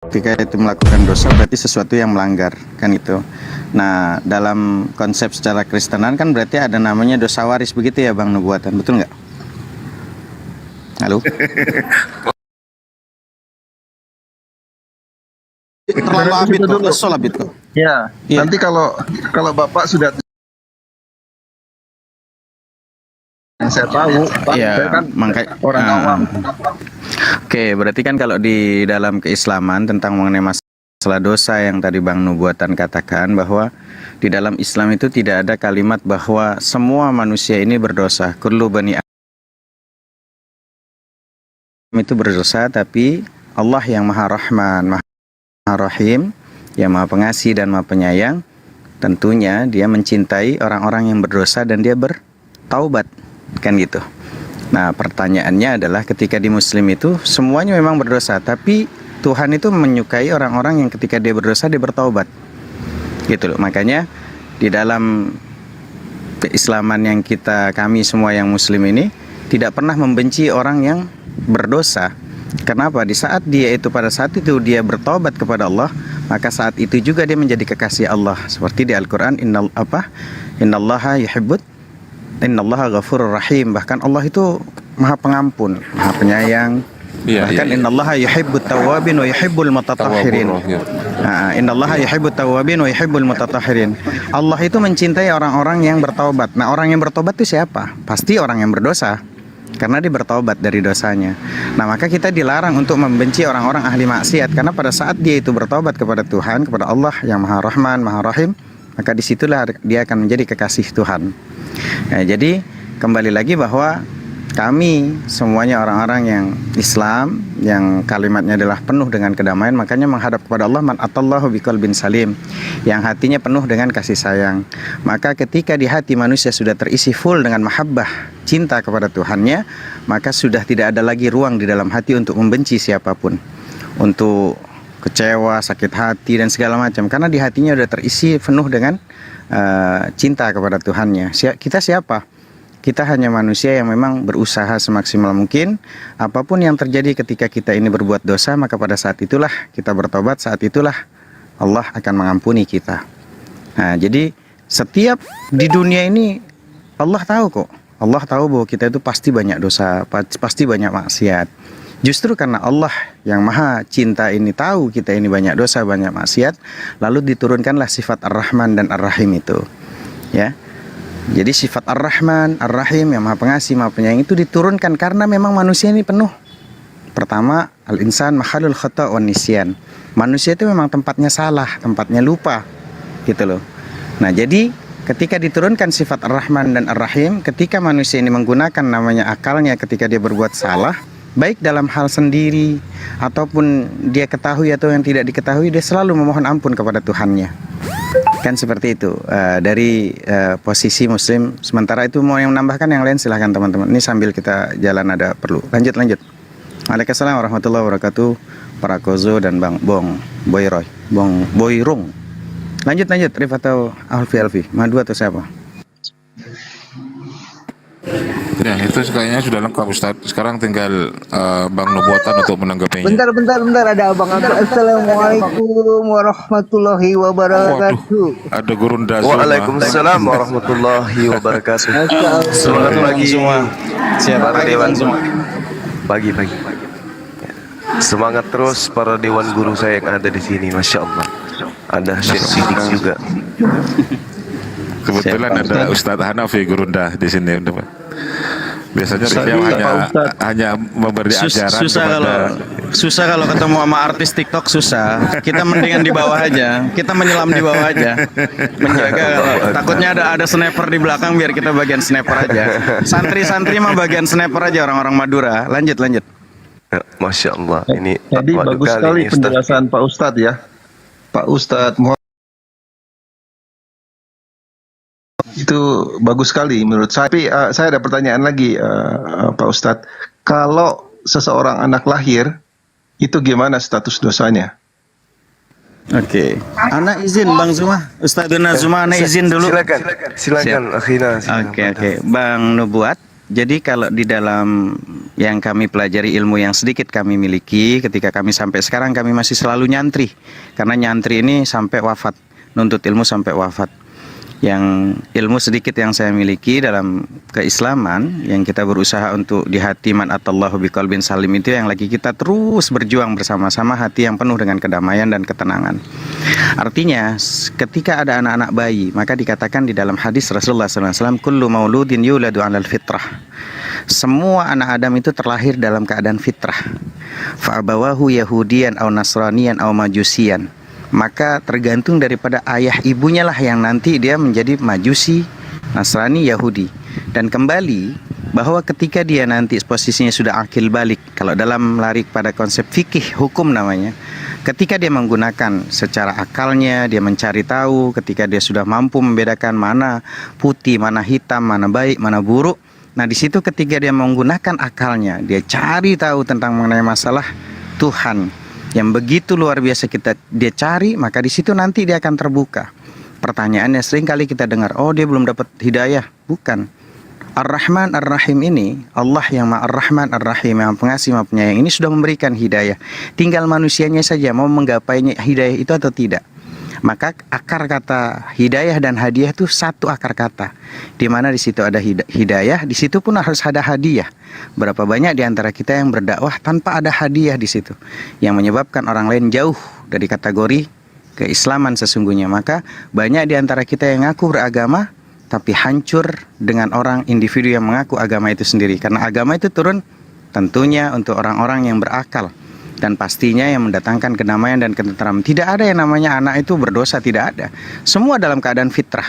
Ketika itu melakukan dosa berarti sesuatu yang melanggar, kan itu. Nah, dalam konsep secara Kristenan kan berarti ada namanya dosa waris, begitu ya Bang Nubuatan, betul nggak? Halo? Terlalu abit kok, kesel abit kok. Ya, Iya. nanti kalau Bapak sudah yang saya tahu, Pak, Iya, saya kan orang awam. Oke, berarti kan kalau di dalam keislaman tentang mengenai masalah dosa yang tadi Bang Nubuatan katakan, bahwa di dalam Islam itu tidak ada kalimat bahwa semua manusia ini berdosa. Kullu bani Adam itu berdosa, tapi Allah yang Maha Rahman, Maha Rahim, yang Maha Pengasih dan Maha Penyayang, tentunya Dia mencintai orang-orang yang berdosa dan Dia bertaubat, kan gitu. Nah, pertanyaannya adalah ketika di Muslim itu semuanya memang berdosa, tapi Tuhan itu menyukai orang-orang yang ketika dia berdosa dia bertaubat, gitu loh. Makanya di dalam keislaman yang kami semua yang Muslim ini tidak pernah membenci orang yang berdosa. Kenapa? Pada saat itu dia bertaubat kepada Allah, maka saat itu juga dia menjadi kekasih Allah. Seperti di Al-Quran, Innallaha ghafurur rahim. Bahkan Allah itu Maha Pengampun, Maha Penyayang. Bahkan Innallaha yuhibbut tawwabin wa yuhibbul mutatahhirin. Innallaha yuhibbut tawwabin wa yuhibbul mutatahhirin. Allah itu mencintai orang-orang yang bertaubat. Nah, orang yang bertobat itu siapa? Pasti orang yang berdosa, karena dia bertaubat dari dosanya. Nah, maka kita dilarang untuk membenci orang-orang ahli maksiat, karena pada saat dia itu bertaubat kepada Tuhan, kepada Allah yang Maha Rahman, Maha Rahim, maka disitulah dia akan menjadi kekasih Tuhan. Nah, jadi kembali lagi bahwa kami semuanya orang-orang yang Islam, yang kalimatnya adalah penuh dengan kedamaian, makanya menghadap kepada Allah, man atallahu biqalbin salim, yang hatinya penuh dengan kasih sayang. Maka ketika di hati manusia sudah terisi full dengan mahabbah, cinta kepada Tuhannya, maka sudah tidak ada lagi ruang di dalam hati untuk membenci siapapun, untuk kecewa, sakit hati dan segala macam, karena di hatinya sudah terisi penuh dengan cinta kepada Tuhannya. Kita siapa? Kita hanya manusia yang memang berusaha semaksimal mungkin. Apapun yang terjadi ketika kita ini berbuat dosa, maka pada saat itulah kita bertobat, saat itulah Allah akan mengampuni kita. Nah, jadi setiap di dunia ini Allah tahu kok. Allah tahu bahwa kita itu pasti banyak dosa, pasti banyak maksiat. Justru karena Allah yang Maha Cinta ini tahu kita ini banyak dosa, banyak maksiat, lalu diturunkanlah sifat Ar-Rahman dan Ar-Rahim itu. Ya. Jadi sifat Ar-Rahman, Ar-Rahim yang Maha Pengasih, Maha Penyayang itu diturunkan karena memang manusia ini penuh. Pertama, al-insan mahalul khata' wan nisyan. Manusia itu memang tempatnya salah, tempatnya lupa, gitu loh. Nah, jadi ketika diturunkan sifat Ar-Rahman dan Ar-Rahim, ketika manusia ini menggunakan namanya akalnya ketika dia berbuat salah, baik dalam hal sendiri ataupun dia ketahui atau yang tidak diketahui, dia selalu memohon ampun kepada Tuhannya. Kan seperti itu dari posisi Muslim. Sementara itu mau yang menambahkan yang lain silahkan teman-teman. Ini sambil kita jalan ada perlu. Lanjut. Waalaikumsalam warahmatullahi wabarakatuh. Para Kozo dan Bang Boyrung. Lanjut Rif atau Alfi. Madu atau siapa? Ya, itu kayaknya sudah lengkap Ustaz. Sekarang tinggal Bang Nubuatan untuk menanggapinya. Bentar, ada abang aku. Assalamualaikum warahmatullahi wabarakatuh. Ada Gurunda Zuma. Waalaikumsalam warahmatullahi wabarakatuh. Selamat pagi semua. Siapa Dewan semua? Pagi. Semangat terus para dewan guru saya yang ada di sini, masya Allah. Ada Syekh Sidik juga. Kebetulan ada Ustadz Hanafi Gurunda di sini. Biasanya beliau hanya memberi ajaran. Susah kalau ketemu sama artis TikTok, susah. Kita mendingan di bawah aja. Kita menyelam di bawah aja. Menjaga, takutnya ada sniper di belakang, biar kita bagian sniper aja. Santri mah bagian sniper aja, orang-orang Madura. Lanjut. Masya Allah. Ini Jadi bagus sekali penjelasan Pak Ustadz ya. Pak Ustadz itu bagus sekali menurut saya. Tapi saya ada pertanyaan lagi Pak Ustadz. Kalau seseorang anak lahir, itu gimana status dosanya? Oke. Anak izin Bang Zuma. Ustadzuna Zuma, anak izin dulu. Silakan akhirnya. Oke. Bang Nubuat. Jadi kalau di dalam yang kami pelajari, ilmu yang sedikit kami miliki, ketika kami sampai sekarang kami masih selalu nyantri. Karena nyantri ini sampai wafat, nuntut ilmu sampai wafat. Yang ilmu sedikit yang saya miliki dalam keislaman, yang kita berusaha untuk di hati man atallahu biqalbin salim, itu yang lagi kita terus berjuang bersama-sama, hati yang penuh dengan kedamaian dan ketenangan. Artinya ketika ada anak-anak bayi, maka dikatakan di dalam hadis Rasulullah SAW, kullu mauludin yuladu 'alal fitrah. Semua anak Adam itu terlahir dalam keadaan fitrah. Fa abawahu yahudiyan aw nasraniyan aw majusiyan. Maka tergantung daripada ayah ibunya lah yang nanti dia menjadi majusi, Nasrani, Yahudi. Dan kembali bahwa ketika dia nanti posisinya sudah akil balik, kalau dalam lari pada konsep fikih hukum namanya, ketika dia menggunakan secara akalnya, dia mencari tahu, ketika dia sudah mampu membedakan mana putih, mana hitam, mana baik, mana buruk. Nah di situ ketika dia menggunakan akalnya, dia cari tahu tentang mengenai masalah Tuhan yang begitu luar biasa dia cari, maka di situ nanti dia akan terbuka. Pertanyaannya sering kali kita dengar, oh dia belum dapat hidayah. Bukan. Ar-Rahman Ar-Rahim ini, Allah yang Maha Ar-Rahman Ar-Rahim, yang pengasih Maha Penyayang ini sudah memberikan hidayah. Tinggal manusianya saja mau menggapainya hidayah itu atau tidak. Maka akar kata hidayah dan hadiah itu satu akar kata. Di mana di situ ada hidayah, di situ pun harus ada hadiah. Berapa banyak di antara kita yang berdakwah tanpa ada hadiah di situ, yang menyebabkan orang lain jauh dari kategori keislaman sesungguhnya. Maka banyak di antara kita yang ngaku beragama tapi hancur dengan orang individu yang mengaku agama itu sendiri. Karena agama itu turun tentunya untuk orang-orang yang berakal, dan pastinya yang mendatangkan kedamaian dan ketenteraman. Tidak ada yang namanya anak itu berdosa, tidak ada. Semua dalam keadaan fitrah.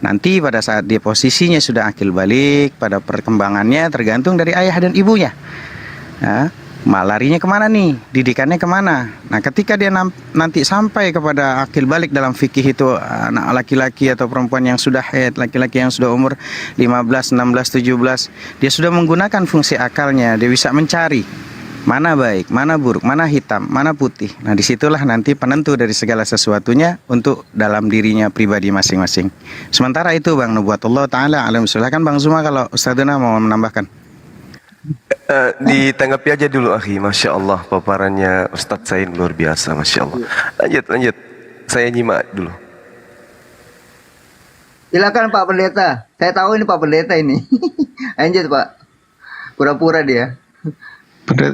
Nanti pada saat dia posisinya sudah akil balik, pada perkembangannya tergantung dari ayah dan ibunya. Nah, larinya kemana nih? Didikannya kemana? Nah ketika dia nanti sampai kepada akil balik dalam fikih itu, anak laki-laki atau perempuan yang sudah haid, laki-laki yang sudah umur 15, 16, 17, dia sudah menggunakan fungsi akalnya, dia bisa mencari mana baik, mana buruk, mana hitam, mana putih. Nah disitulah nanti penentu dari segala sesuatunya untuk dalam dirinya pribadi masing-masing. Sementara itu Bang Nubuatullah Ta'ala alam, silakan Bang Zuma kalau Ustadzuna mau menambahkan. Ditanggapi aja dulu akhi. Masya Allah paparannya Ustadz Said luar biasa. Masya Allah. Lanjut. Saya nyimak dulu. Silakan Pak Pendeta. Saya tahu ini Pak Pendeta ini. Lanjut Pak. Pura-pura dia.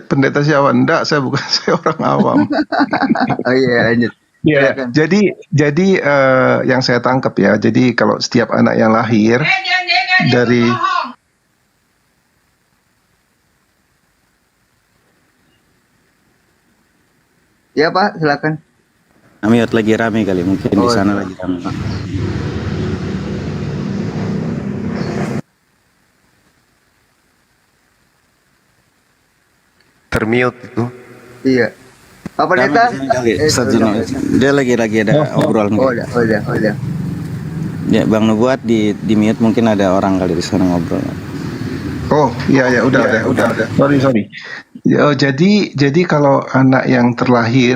Pendeta siapa? Enggak, saya bukan, saya orang awam. Oh iya, lanjut. Ya, jadi yang saya tangkap ya, jadi kalau setiap anak yang lahir dari Ya Pak, silakan. Amiot lagi rame kali, mungkin di sana lagi rame Pak. Termute itu. Iya. Pak Pendeta? Dia lagi ada obrolan. Oh, udah. Ya, Bang Nubuat di mute, mungkin ada orang kali di sana ngobrol. Oh, iya udah. Sorry. Ya, jadi kalau anak yang terlahir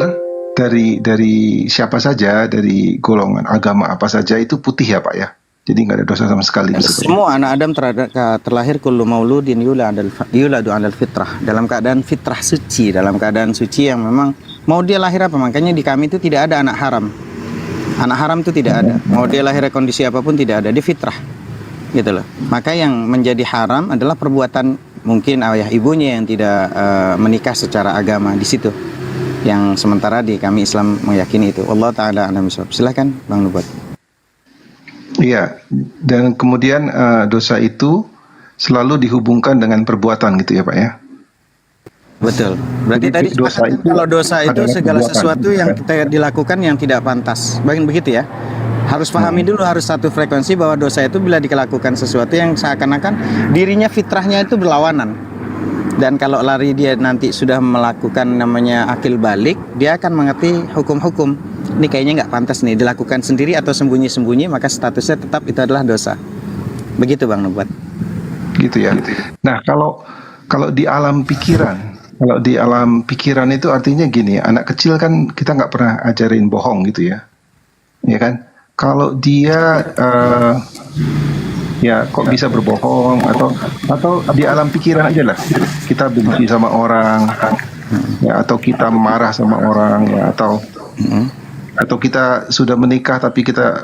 dari siapa saja, dari golongan agama apa saja itu putih ya Pak ya. Jadi nggak ada dosa sama sekali. Semua anak Adam terlahir kullu mauludin yuladu 'alal fitrah, dalam keadaan fitrah suci, dalam keadaan suci yang memang mau dia lahir apa. Makanya di kami itu tidak ada anak haram. Anak haram itu tidak ada. Mau dia lahir kondisi apapun tidak ada, di fitrah. Gitu loh. Maka yang menjadi haram adalah perbuatan mungkin ayah ibunya yang tidak menikah secara agama di situ. Yang sementara di kami Islam meyakini itu. Allah taala a'lam bishawab. Silakan Bang Nubuat. Iya, dan kemudian dosa itu selalu dihubungkan dengan perbuatan gitu ya Pak ya. Betul. Berarti Jadi, tadi kalau dosa itu segala perbuatan. sesuatu yang kita dilakukan yang tidak pantas. Begitu ya. Harus pahami dulu, harus satu frekuensi bahwa dosa itu bila dilakukan sesuatu yang seakan-akan dirinya fitrahnya itu berlawanan. Dan kalau lari dia nanti sudah melakukan namanya akil balik, dia akan mengerti hukum-hukum. Ini kayaknya nggak pantas nih dilakukan sendiri atau sembunyi-sembunyi, maka statusnya tetap itu adalah dosa. Begitu Bang Nubuat. Gitu ya. Nah kalau di alam pikiran, itu artinya gini, anak kecil kan kita nggak pernah ajarin bohong gitu ya, ya kan? Kalau dia Ya, kok bisa berbohong atau di alam pikiran aja lah. Kita benci sama orang, ya, atau kita marah sama orang, ya, atau kita sudah menikah tapi kita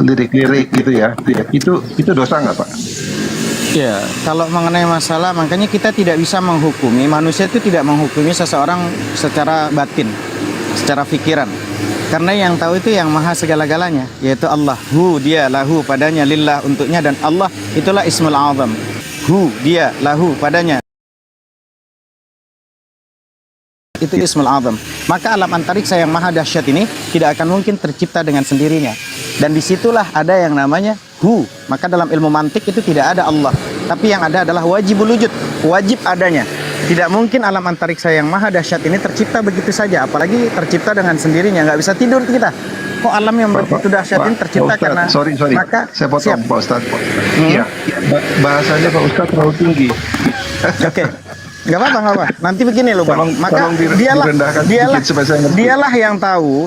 lirik-lirik gitu ya. Itu dosa nggak, Pak? Ya, kalau mengenai masalah, makanya kita tidak bisa menghukumi, manusia itu tidak menghukumi seseorang secara batin, secara pikiran. Karena yang tahu itu yang maha segala-galanya, yaitu Allah. Hu, dia, lahu, padanya, lillah, untuknya, dan Allah itulah ismul azam. Hu, dia, lahu, padanya. Itu ismul azam. Maka alam antariksa yang maha dahsyat ini tidak akan mungkin tercipta dengan sendirinya. Dan disitulah ada yang namanya hu. Maka dalam ilmu mantik itu tidak ada Allah, tapi yang ada adalah wajibul wujud, wajib adanya. Tidak mungkin alam antariksa yang maha dahsyat ini tercipta begitu saja, apalagi tercipta dengan sendirinya. Nggak bisa tidur kita. Kok alam yang begitu dahsyat ini tercipta Pak Ustadz, karena... sorry. Maka, Saya potong, siap. Pak Ustadz. Iya. Bahasanya Pak Ustadz terlalu tinggi. Oke, nggak apa-apa. Nanti begini loh, Bang. Maka tolong dialah direndahkan sedikit supaya saya ngerti. dialah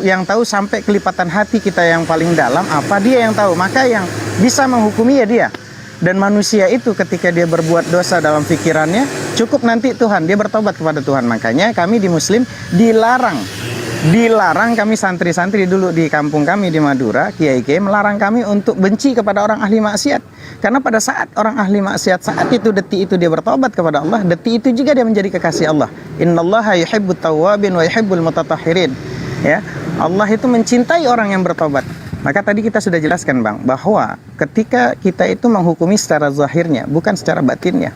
yang tahu sampai kelipatan hati kita yang paling dalam apa, dia yang tahu. Maka yang bisa menghukumi ya dia. Dan manusia itu ketika dia berbuat dosa dalam pikirannya, cukup nanti Tuhan, dia bertobat kepada Tuhan. Makanya kami di Muslim dilarang kami santri-santri dulu di kampung kami di Madura, kiai-kiai melarang kami untuk benci kepada orang ahli maksiat. Karena pada saat orang ahli maksiat, saat itu detik itu dia bertobat kepada Allah, detik itu juga dia menjadi kekasih Allah. Innallaha yuhibbut tawwabin wa yuhibbul mutatahhirin. Ya, Allah itu mencintai orang yang bertobat. Maka tadi kita sudah jelaskan, Bang, bahwa ketika kita itu menghukumi secara zahirnya, bukan secara batinnya.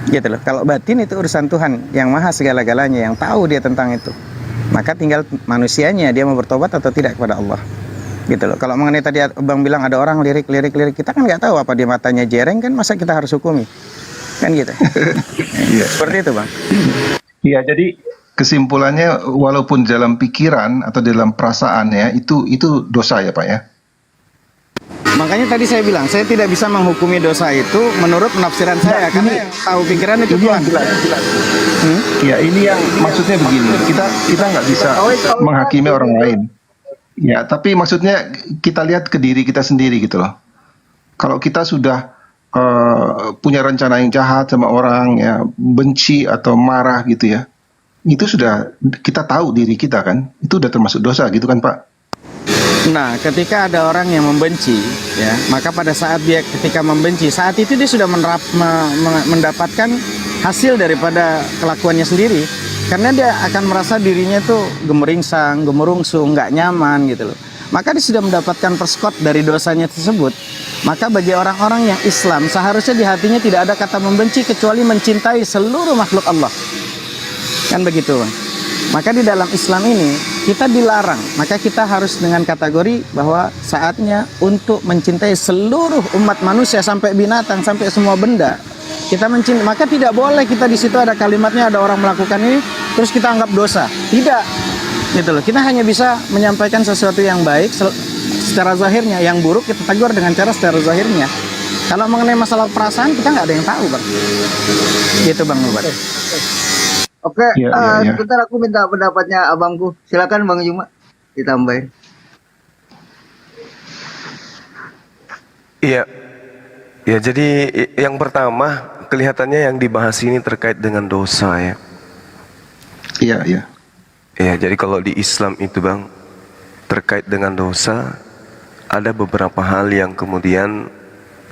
Gitu loh. Kalau batin itu urusan Tuhan yang maha segala-galanya, yang tahu dia tentang itu. Maka tinggal manusianya, dia mau bertobat atau tidak kepada Allah. Gitu loh. Kalau mengenai tadi Bang bilang ada orang lirik, kita kan nggak tahu apa dia matanya jereng, kan masa kita harus hukumi. Kan gitu. Seperti itu, Bang. Iya, jadi kesimpulannya walaupun dalam pikiran atau dalam perasaannya itu dosa ya, Pak ya. Makanya tadi saya bilang, saya tidak bisa menghukumi dosa itu menurut penafsiran saya, karena yang tahu pikiran itu Tuhan. Ya, ini yang maksudnya begini, kita nggak bisa menghakimi orang lain. Ya, tapi maksudnya kita lihat ke diri kita sendiri gitu loh. Kalau kita sudah punya rencana yang jahat sama orang, ya, benci atau marah gitu ya, itu sudah kita tahu diri kita kan, itu udah termasuk dosa gitu kan, Pak. Nah, ketika ada orang yang membenci, ya, maka pada saat dia ketika membenci, saat itu dia sudah mendapatkan hasil daripada kelakuannya sendiri, karena dia akan merasa dirinya itu gemeringsang, gemerungsung, nggak nyaman gitu loh. Maka dia sudah mendapatkan perskot dari dosanya tersebut. Maka bagi orang-orang yang Islam, seharusnya di hatinya tidak ada kata membenci kecuali mencintai seluruh makhluk Allah. Kan begitu, Bang. Maka di dalam Islam ini kita dilarang, maka kita harus dengan kategori bahwa saatnya untuk mencintai seluruh umat manusia sampai binatang, sampai semua benda. Kita mencintai, maka tidak boleh kita di situ ada kalimatnya ada orang melakukan ini terus kita anggap dosa. Tidak. Gitu loh. Kita hanya bisa menyampaikan sesuatu yang baik secara zahirnya, yang buruk kita tegur dengan cara secara zahirnya. Kalau mengenai masalah perasaan kita nggak ada yang tahu, Bang. Gitu, Bang Nubat. Oke, Ya. sebentar aku minta pendapatnya abangku. Silakan Bang Juma ditambahin. Iya. Ya, jadi yang pertama kelihatannya yang dibahas ini terkait dengan dosa ya. Iya. Ya, jadi kalau di Islam itu, Bang, terkait dengan dosa ada beberapa hal yang kemudian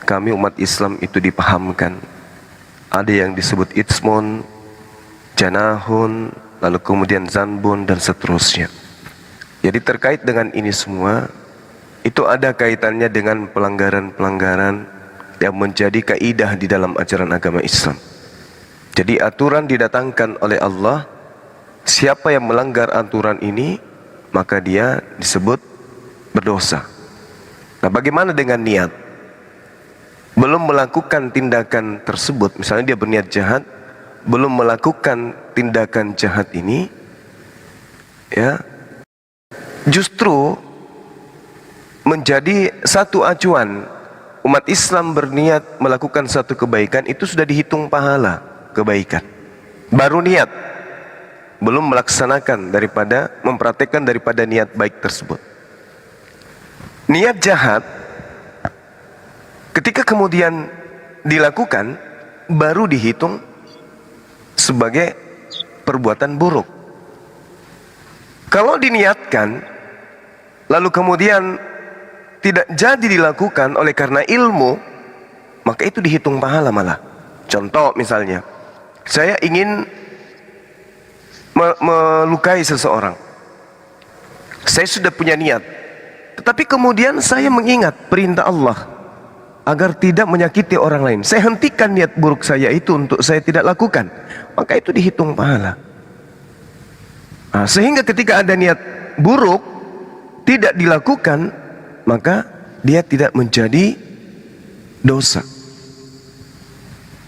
kami umat Islam itu dipahamkan. Ada yang disebut itsmun, janahun, lalu kemudian zanbun dan seterusnya. Jadi terkait dengan ini semua itu ada kaitannya dengan pelanggaran-pelanggaran yang menjadi kaidah di dalam ajaran agama Islam. Jadi aturan didatangkan oleh Allah, siapa yang melanggar aturan ini maka dia disebut berdosa. Nah, bagaimana dengan niat? Belum melakukan tindakan tersebut, misalnya dia berniat jahat, belum melakukan tindakan jahat ini, ya, justru menjadi satu acuan. Umat Islam berniat melakukan satu kebaikan itu sudah dihitung pahala kebaikan. Baru niat, belum melaksanakan daripada mempraktekkan daripada niat baik tersebut. Niat jahat Ketika kemudian dilakukan, baru dihitung sebagai perbuatan buruk. Kalau diniatkan, lalu kemudian tidak jadi dilakukan oleh karena ilmu, maka itu dihitung pahala malah. Contoh misalnya, saya ingin melukai seseorang. Saya sudah punya niat, tetapi kemudian saya mengingat perintah Allah agar tidak menyakiti orang lain. Saya hentikan niat buruk saya itu untuk saya tidak lakukan, maka itu dihitung pahala. Nah, sehingga ketika ada niat buruk tidak dilakukan, maka dia tidak menjadi dosa.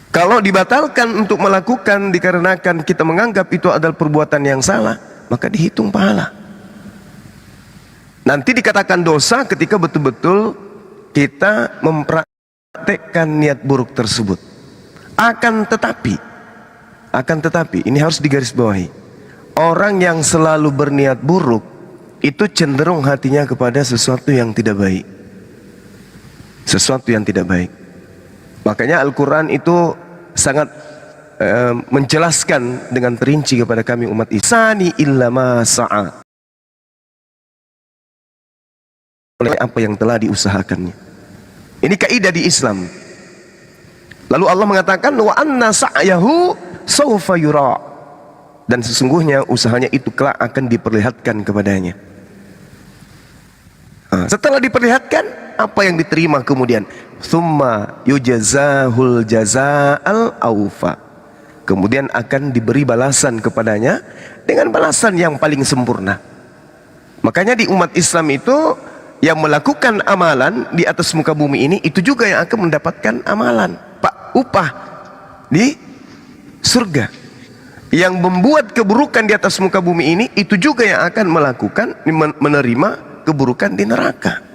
Kalau dibatalkan untuk melakukan dikarenakan kita menganggap itu adalah perbuatan yang salah, maka dihitung pahala. Nanti dikatakan dosa ketika betul-betul kita mempraktekkan niat buruk tersebut. Akan tetapi ini harus digarisbawahi. Orang yang selalu berniat buruk itu cenderung hatinya kepada sesuatu yang tidak baik. Sesuatu yang tidak baik. Makanya Al-Quran itu sangat menjelaskan dengan perinci kepada kami umat Isani illa ma sa'a, oleh apa yang telah diusahakannya. Ini kaidah di Islam. Lalu Allah mengatakan wa anna sa'yahu sawfa yura, dan sesungguhnya usahanya itu kelak akan diperlihatkan kepadanya. Setelah diperlihatkan, apa yang diterima kemudian? Thumma yujazahul jaza'al awfa. Kemudian akan diberi balasan kepadanya dengan balasan yang paling sempurna. Makanya di umat Islam itu yang melakukan amalan di atas muka bumi ini, itu juga yang akan mendapatkan amalan, upah di surga. Yang membuat keburukan di atas muka bumi ini, itu juga yang akan menerima keburukan di neraka.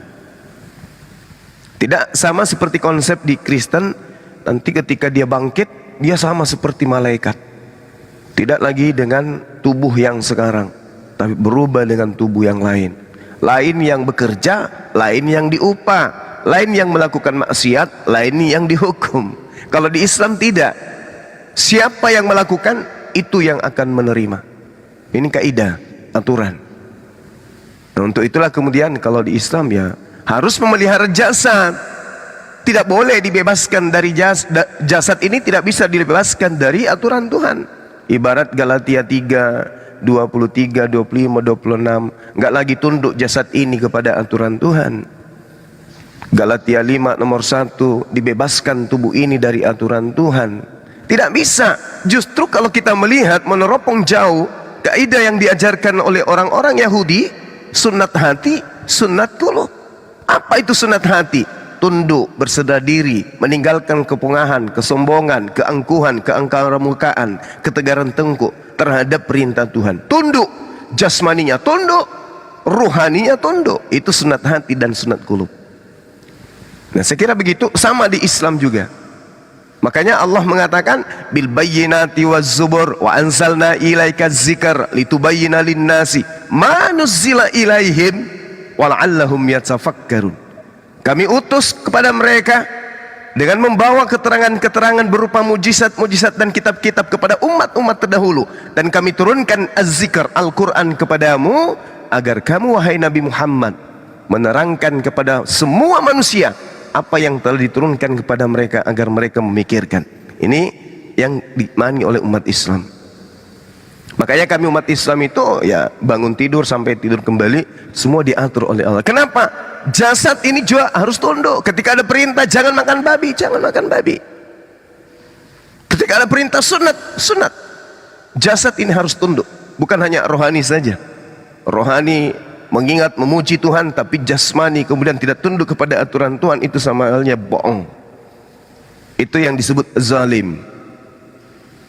Tidak sama seperti konsep di Kristen, nanti ketika dia bangkit, dia sama seperti malaikat. Tidak lagi dengan tubuh yang sekarang, tapi berubah dengan tubuh yang lain. Lain yang bekerja, lain yang diupah, lain yang melakukan maksiat, lain yang dihukum. Kalau di Islam tidak. Siapa yang melakukan, itu yang akan menerima. Ini kaidah, aturan. Nah, untuk itulah kemudian kalau di Islam ya harus memelihara jasad. Tidak boleh dibebaskan dari jasad ini, tidak bisa dibebaskan dari aturan Tuhan. Ibarat Galatia 3, 23, 25, 26, enggak lagi tunduk jasad ini kepada aturan Tuhan. Galatia 5 nomor 1, dibebaskan tubuh ini dari aturan Tuhan. Tidak bisa. Justru kalau kita melihat meneropong jauh kaidah yang diajarkan oleh orang-orang Yahudi, sunat hati, sunat qulub. Apa itu sunat hati? Tunduk, berserah diri, meninggalkan kepungahan, kesombongan, keangkuhan, keangkuhan, ketegaran tengkuk terhadap perintah Tuhan. Tunduk, jasmaninya tunduk, ruhaninya tunduk. Itu sunat hati dan sunat qulub. Nah, saya kira begitu sama di Islam juga. Makanya Allah mengatakan bil bayyinati waz zubur wa anzalna ilaika dzikr litubayyana lin-nasi ma nuzzila ilaihim wa la'allahum yatafakkarun. Kami utus kepada mereka dengan membawa keterangan-keterangan berupa mujizat-mujizat dan kitab-kitab kepada umat-umat terdahulu, dan kami turunkan az-zikr Al-Qur'an kepadamu agar kamu wahai Nabi Muhammad menerangkan kepada semua manusia apa yang telah diturunkan kepada mereka agar mereka memikirkan. Ini yang diimani oleh umat Islam. Makanya kami umat Islam itu ya bangun tidur sampai tidur kembali semua diatur oleh Allah. Kenapa? Jasad ini juga harus tunduk. Ketika ada perintah jangan makan babi, jangan makan babi. Ketika ada perintah sunat, sunat. Jasad ini harus tunduk. Bukan hanya rohani saja. Rohani mengingat memuji Tuhan, tapi jasmani kemudian tidak tunduk kepada aturan Tuhan, itu sama halnya bohong. Itu yang disebut zalim.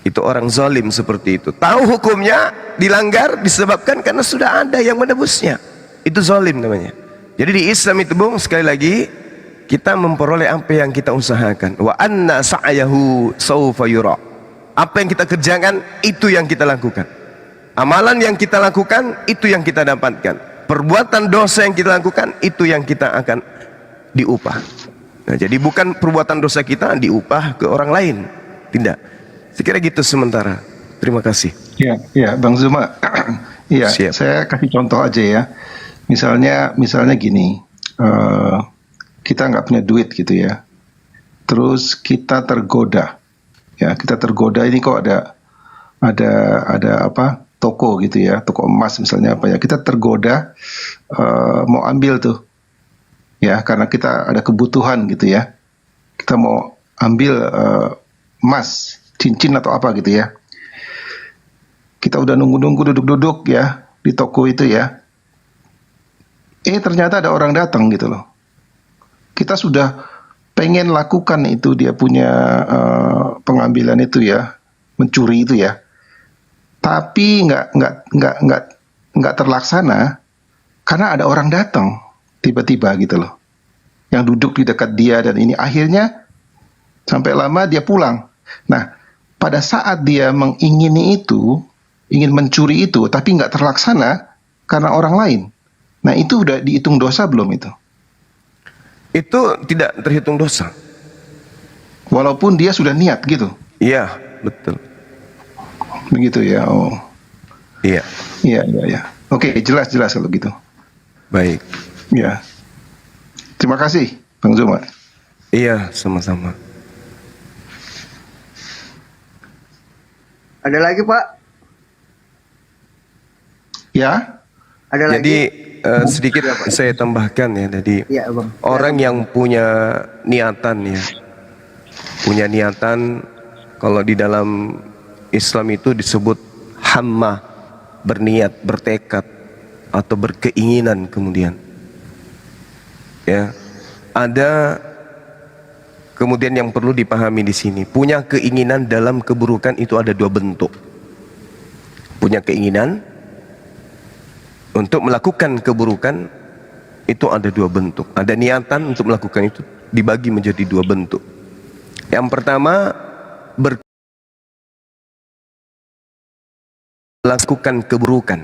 Itu orang zalim seperti itu. Tahu hukumnya dilanggar disebabkan karena sudah ada yang menebusnya. Itu zalim namanya. Jadi di Islam itu Bung, sekali lagi kita memperoleh apa yang kita usahakan. Wa anna sa'yahu sawfa yura. Apa yang kita kerjakan itu yang kita lakukan. Amalan yang kita lakukan itu yang kita dapatkan. Perbuatan dosa yang kita lakukan itu yang kita akan diupah. Nah, jadi bukan perbuatan dosa kita diupah ke orang lain, tidak. Sekira gitu sementara. Terima kasih. Ya, ya, Bang Zuma. Iya, Siap. saya kasih contoh aja ya. Misalnya gini, kita nggak punya duit gitu ya. Terus kita tergoda, ya kita tergoda ini kok ada apa toko gitu ya, toko emas misalnya apa ya. Kita tergoda mau ambil tuh, ya karena kita ada kebutuhan gitu ya. Kita mau ambil emas, cincin atau apa gitu ya. Kita udah nunggu-nunggu duduk-duduk ya di toko itu ya. Ternyata ada orang datang gitu loh. Kita sudah pengen lakukan itu, dia punya pengambilan itu ya, mencuri itu ya. Tapi nggak terlaksana karena ada orang datang tiba-tiba gitu loh. Yang duduk di dekat dia dan ini akhirnya sampai lama dia pulang. Nah, pada saat dia mengingini itu, ingin mencuri itu, tapi nggak terlaksana karena orang lain. Nah, itu udah dihitung dosa belum itu? Itu tidak terhitung dosa. Walaupun dia sudah niat gitu. Iya, betul. Begitu ya. Oh. Iya. Iya. Oke, jelas kalau gitu. Baik. Ya. Terima kasih, Bang Zuma. Iya, sama-sama. Ada lagi, Pak? Ya. Ada Jadi lagi? sedikit saya tambahkan ya. Jadi Iya, Bang. orang yang punya niatan ya, punya niatan, kalau di dalam Islam itu disebut hamma, berniat, bertekad atau berkeinginan. Kemudian ya, ada kemudian yang perlu dipahami di sini, punya keinginan dalam keburukan itu ada dua bentuk. Punya keinginan untuk melakukan keburukan itu ada dua bentuk. Ada niatan untuk melakukan itu dibagi menjadi dua bentuk. Yang pertama, melakukan keburukan,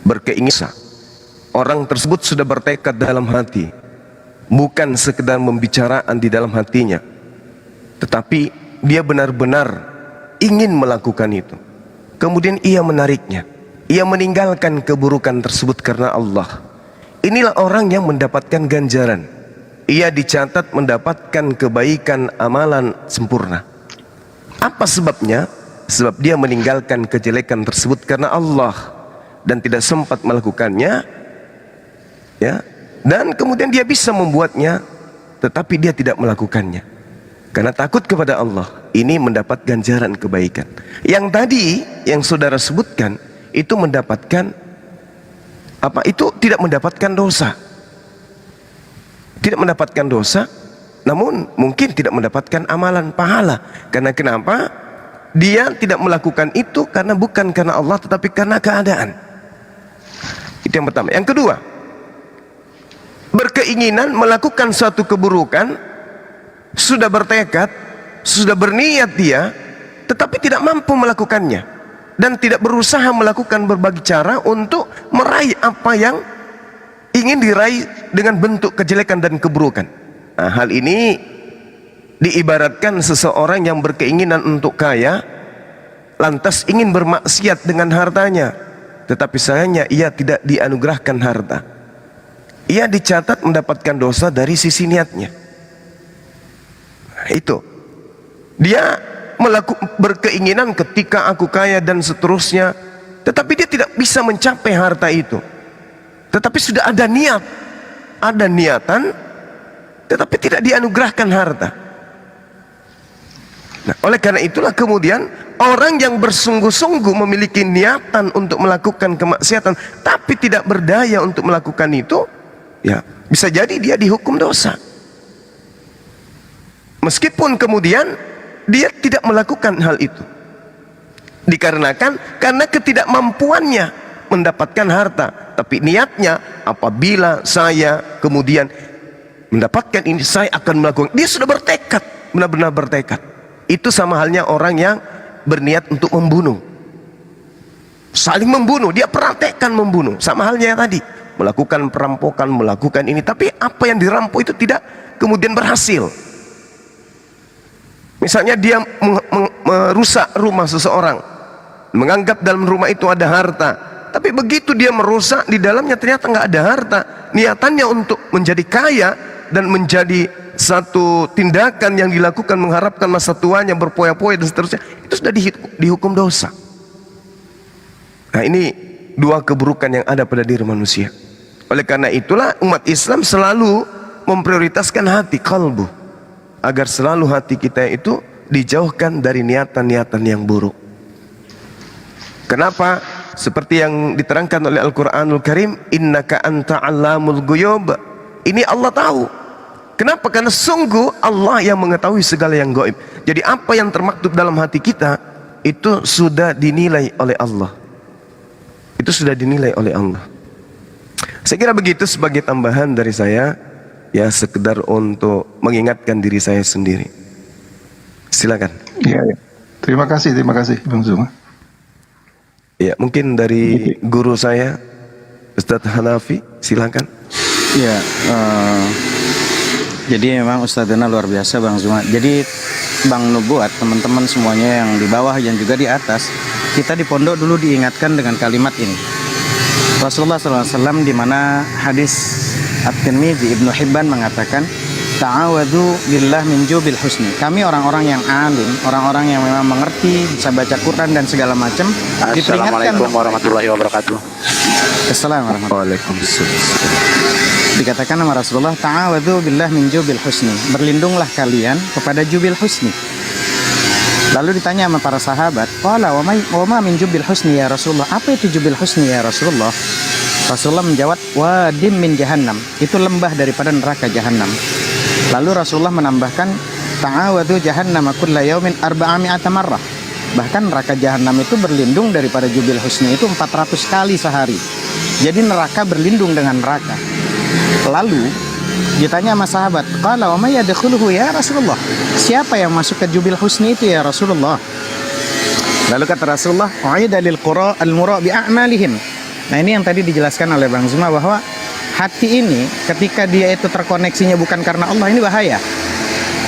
berkeinginan. Orang tersebut sudah bertekad dalam hati, bukan sekedar pembicaraan di dalam hatinya, tetapi dia benar-benar ingin melakukan itu. Kemudian ia menariknya, ia meninggalkan keburukan tersebut karena Allah. Inilah orang yang mendapatkan ganjaran. Ia dicatat mendapatkan kebaikan amalan sempurna. Apa sebabnya? Sebab dia meninggalkan kejelekan tersebut karena Allah dan tidak sempat melakukannya, ya. Dan kemudian dia bisa membuatnya, tetapi dia tidak melakukannya karena takut kepada Allah. Ini mendapat ganjaran kebaikan. Yang tadi yang saudara sebutkan itu mendapatkan apa? Itu tidak mendapatkan dosa. Tidak mendapatkan dosa, namun mungkin tidak mendapatkan amalan pahala. Karena kenapa? Dia tidak melakukan itu karena bukan karena Allah, tetapi karena keadaan. Itu yang pertama. Yang kedua, berkeinginan melakukan suatu keburukan, sudah bertekad, sudah berniat dia, tetapi tidak mampu melakukannya. Dan tidak berusaha melakukan berbagai cara untuk meraih apa yang ingin diraih dengan bentuk kejelekan dan keburukan. Nah, hal ini diibaratkan seseorang yang berkeinginan untuk kaya, lantas ingin bermaksiat dengan hartanya, tetapi sayangnya ia tidak dianugerahkan harta. Ia dicatat mendapatkan dosa dari sisi niatnya. Nah, itu. Dia berkeinginan ketika aku kaya dan seterusnya, tetapi dia tidak bisa mencapai harta itu. Tetapi sudah ada niat, ada niatan, tetapi tidak dianugerahkan harta. Nah, oleh karena itulah kemudian orang yang bersungguh-sungguh memiliki niatan untuk melakukan kemaksiatan, tapi tidak berdaya untuk melakukan itu, ya bisa jadi dia dihukum dosa. Meskipun kemudian dia tidak melakukan hal itu, dikarenakan karena ketidakmampuannya mendapatkan harta. Tapi niatnya, apabila saya kemudian mendapatkan ini, saya akan melakukan. Dia sudah bertekad, benar-benar bertekad. Itu sama halnya orang yang berniat untuk membunuh, saling membunuh. Dia praktekkan membunuh, sama halnya yang tadi, melakukan perampokan, melakukan ini, tapi apa yang dirampok itu tidak kemudian berhasil. Misalnya dia merusak rumah seseorang, menganggap dalam rumah itu ada harta, tapi begitu dia merusak, di dalamnya ternyata nggak ada harta. Niatannya untuk menjadi kaya dan menjadi satu tindakan yang dilakukan mengharapkan masa tuanya, berpoya-poya dan seterusnya, itu sudah dihukum dosa. Nah, ini dua keburukan yang ada pada diri manusia. Oleh karena itulah umat Islam selalu memprioritaskan hati, kalbu, agar selalu hati kita itu dijauhkan dari niatan-niatan yang buruk. Kenapa? Seperti yang diterangkan oleh Al-Quranul Karim, innaka anta allamul ghuyub. Ini Allah tahu. Kenapa? Karena sungguh Allah yang mengetahui segala yang gaib. Jadi apa yang termaktub dalam hati kita itu sudah dinilai oleh Allah. Itu sudah dinilai oleh Allah. Saya kira begitu sebagai tambahan dari saya, ya sekedar untuk mengingatkan diri saya sendiri. Silakan. Iya, ya. Terima kasih Bang Zuma. Ya, mungkin dari guru saya, Ustadz Hanafi, silakan. Ya, jadi memang Ustadzana luar biasa Bang Zuma. Jadi Bang Nubuat, teman-teman semuanya yang di bawah dan juga di atas, kita di pondok dulu diingatkan dengan kalimat ini. Rasulullah SAW di mana hadis At-Tirmidzi, Ibnu Hibban mengatakan, ta'awadu billah min jubil husni. Kami orang-orang yang alim, orang-orang yang memang mengerti, bisa baca Quran dan segala macam. Assalamualaikum warahmatullahi wabarakatuh. Assalamualaikum warahmatullahi wabarakatuh. Waalaikumsalam. Dikatakan sama Rasulullah, ta'awadu billah min jubil husni. Berlindunglah kalian kepada jubil husni. Lalu ditanya sama para sahabat, qala wa ma min jubil husni ya Rasulullah? Apa itu jubil husni ya Rasulullah? Rasulullah menjawab, wadim min jahannam. Itu lembah daripada neraka jahannam. Lalu Rasulullah menambahkan, ta'awadu jahannam kulla yaumin 400 marrah. Bahkan neraka jahannam itu berlindung daripada jubil husni itu 400 kali sehari. Jadi neraka berlindung dengan neraka. Lalu ditanya sama sahabat, qala wa may yadkhuluhu ya Rasulullah? Siapa yang masuk ke jubil husni itu ya Rasulullah? Lalu kata Rasulullah, u'ida lil qura al-mura bi a'malihim. Nah, ini yang tadi dijelaskan oleh Bang Zuma bahwa hati ini ketika dia itu terkoneksinya bukan karena Allah, ini bahaya.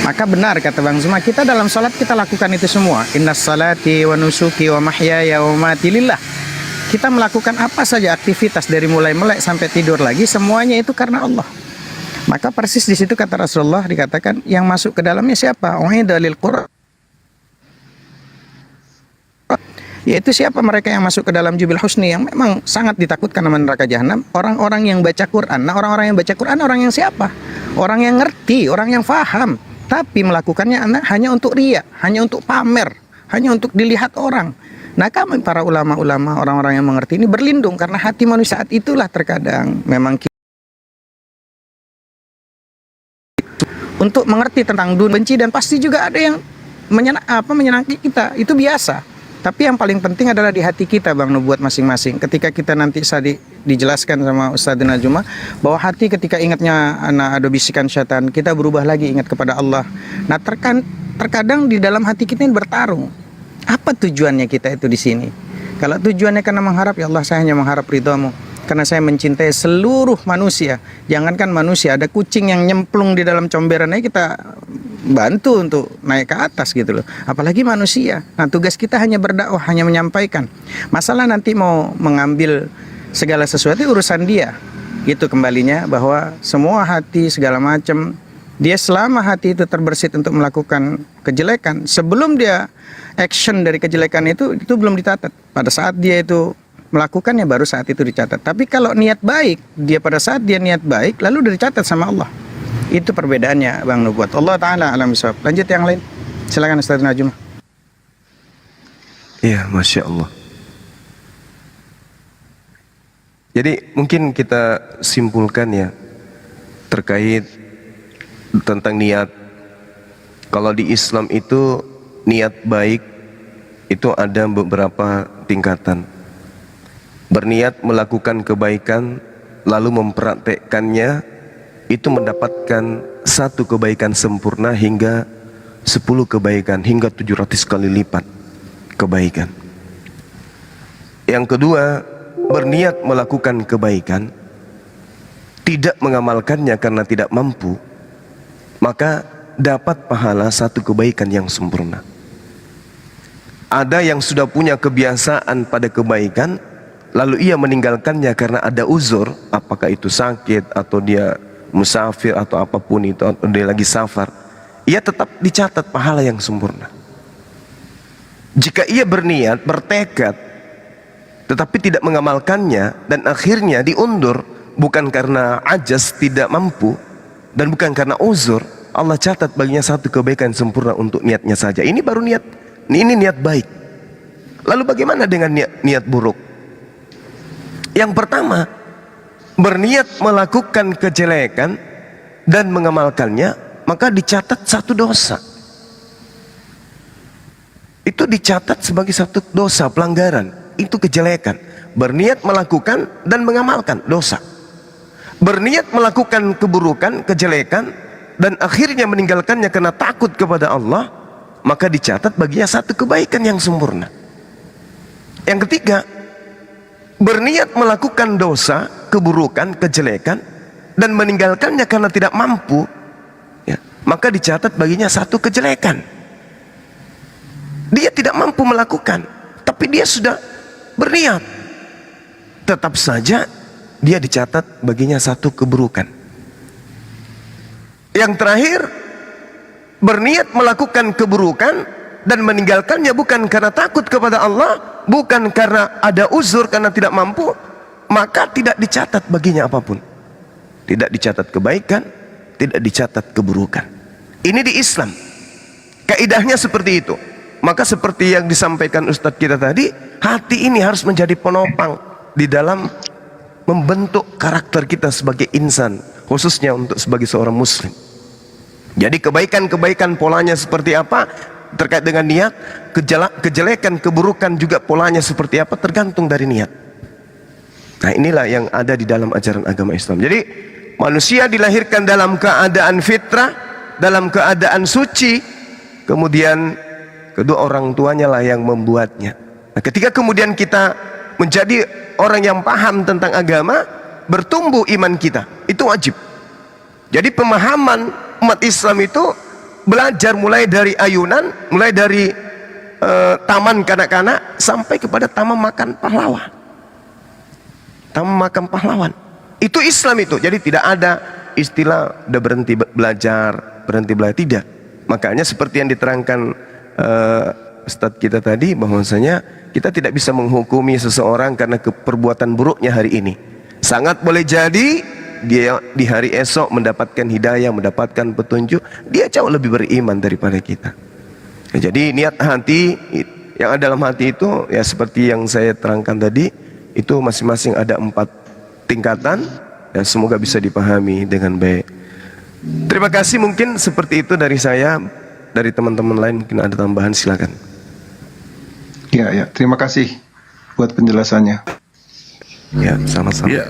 Maka benar kata Bang Zuma, kita dalam salat kita lakukan itu semua. Innas salati wa nusuki wa mahyaya wa mamati lillah. Kita melakukan apa saja aktivitas dari mulai melek sampai tidur lagi, semuanya itu karena Allah. Maka persis di situ kata Rasulullah dikatakan yang masuk ke dalamnya siapa? U'ida lil qura. Yaitu siapa mereka yang masuk ke dalam jubil husni yang memang sangat ditakutkan sama neraka jahanam? Orang-orang yang baca Quran. Nah, orang-orang yang baca Quran orang yang siapa? Orang yang ngerti, orang yang faham, tapi melakukannya hanya untuk riya, hanya untuk pamer, hanya untuk dilihat orang. Nah, kami para ulama-ulama, orang-orang yang mengerti ini berlindung karena hati manusia saat itulah terkadang memang untuk mengerti tentang dunia benci, dan pasti juga ada yang menyenangi kita, itu biasa. Tapi yang paling penting adalah di hati kita Bang Nubuat masing-masing. Ketika kita nanti dijelaskan sama Ustadz Najuma bahwa hati ketika ingatnya ada bisikan syaitan, kita berubah lagi ingat kepada Allah. Nah, terkadang di dalam hati kita ini bertarung. Apa tujuannya kita itu di sini? Kalau tujuannya karena mengharap, ya Allah saya hanya mengharap ridhamu, karena saya mencintai seluruh manusia. Jangankan manusia, ada kucing yang nyemplung di dalam comberannya kita bantu untuk naik ke atas gitu loh. Apalagi manusia. Nah, tugas kita hanya berdakwah, hanya menyampaikan. Masalah nanti mau mengambil segala sesuatu urusan dia. Itu kembalinya bahwa semua hati segala macam, dia selama hati itu terbersit untuk melakukan kejelekan, sebelum dia action dari kejelekan itu belum dicatat. Pada saat dia itu melakukannya baru saat itu dicatat. Tapi kalau niat baik, dia pada saat dia niat baik lalu udah dicatat sama Allah. Itu perbedaannya Bang Nubuat. Allah Ta'ala alam bisawab. Lanjut yang lain. Silakan Ustaz Najum. Iya, Masya Allah. Jadi mungkin kita simpulkan ya terkait tentang niat. Kalau di Islam itu niat baik itu ada beberapa tingkatan. Berniat melakukan kebaikan lalu mempraktekkannya, itu mendapatkan satu kebaikan sempurna hingga 10 kebaikan, hingga 700 kali lipat kebaikan. Yang kedua, berniat melakukan kebaikan tidak mengamalkannya karena tidak mampu, maka dapat pahala satu kebaikan yang sempurna. Ada yang sudah punya kebiasaan pada kebaikan, lalu ia meninggalkannya karena ada uzur, apakah itu sakit atau dia musafir atau apapun itu, atau dia lagi safar, ia tetap dicatat pahala yang sempurna. Jika ia berniat, bertekad, tetapi tidak mengamalkannya dan akhirnya diundur, bukan karena ajas tidak mampu dan bukan karena uzur, Allah catat baginya satu kebaikan sempurna untuk niatnya saja. Ini baru niat, ini niat baik. Lalu bagaimana dengan niat buruk? Yang pertama, berniat melakukan kejelekan dan mengamalkannya, maka dicatat satu dosa. Itu dicatat sebagai satu dosa, pelanggaran. Itu kejelekan. Berniat melakukan dan mengamalkan, dosa. Berniat melakukan keburukan, kejelekan, dan akhirnya meninggalkannya karena takut kepada Allah, maka dicatat baginya satu kebaikan yang sempurna. Yang ketiga, berniat melakukan dosa, keburukan, kejelekan, dan meninggalkannya karena tidak mampu, ya, maka dicatat baginya satu kejelekan. Dia tidak mampu melakukan, tapi dia sudah berniat, tetap saja dia dicatat baginya satu keburukan. Yang terakhir, berniat melakukan keburukan dan meninggalkannya bukan karena takut kepada Allah, bukan karena ada uzur, karena tidak mampu, maka tidak dicatat baginya apapun. Tidak dicatat kebaikan, tidak dicatat keburukan. Ini di Islam, kaidahnya seperti itu. Maka seperti yang disampaikan Ustadz kita tadi, hati ini harus menjadi penopang di dalam membentuk karakter kita sebagai insan, khususnya untuk sebagai seorang muslim. Jadi kebaikan-kebaikan polanya seperti apa terkait dengan niat, kejelekan, keburukan juga polanya seperti apa tergantung dari niat. Nah, inilah yang ada di dalam ajaran agama Islam. Jadi manusia dilahirkan dalam keadaan fitrah, dalam keadaan suci, kemudian kedua orang tuanya lah yang membuatnya. Nah, ketika kemudian kita menjadi orang yang paham tentang agama, bertumbuh iman kita, itu wajib. Jadi pemahaman umat Islam itu belajar mulai dari ayunan, mulai dari taman kanak-kanak sampai kepada taman makan pahlawan. Taman makan pahlawan. Itu Islam itu. Jadi tidak ada istilah udah berhenti belajar, tidak. Makanya seperti yang diterangkan Ustadz kita tadi, bahwasanya kita tidak bisa menghukumi seseorang karena perbuatan buruknya hari ini. Sangat boleh jadi dia di hari esok mendapatkan hidayah, mendapatkan petunjuk, dia jauh lebih beriman daripada kita. Ya, jadi niat hati yang ada dalam hati itu, ya seperti yang saya terangkan tadi, itu masing-masing ada 4 tingkatan, dan semoga bisa dipahami dengan baik. Terima kasih, mungkin seperti itu dari saya. Dari teman-teman lain mungkin ada tambahan, silakan. Ya, terima kasih buat penjelasannya. Ya, sama-sama. Ya,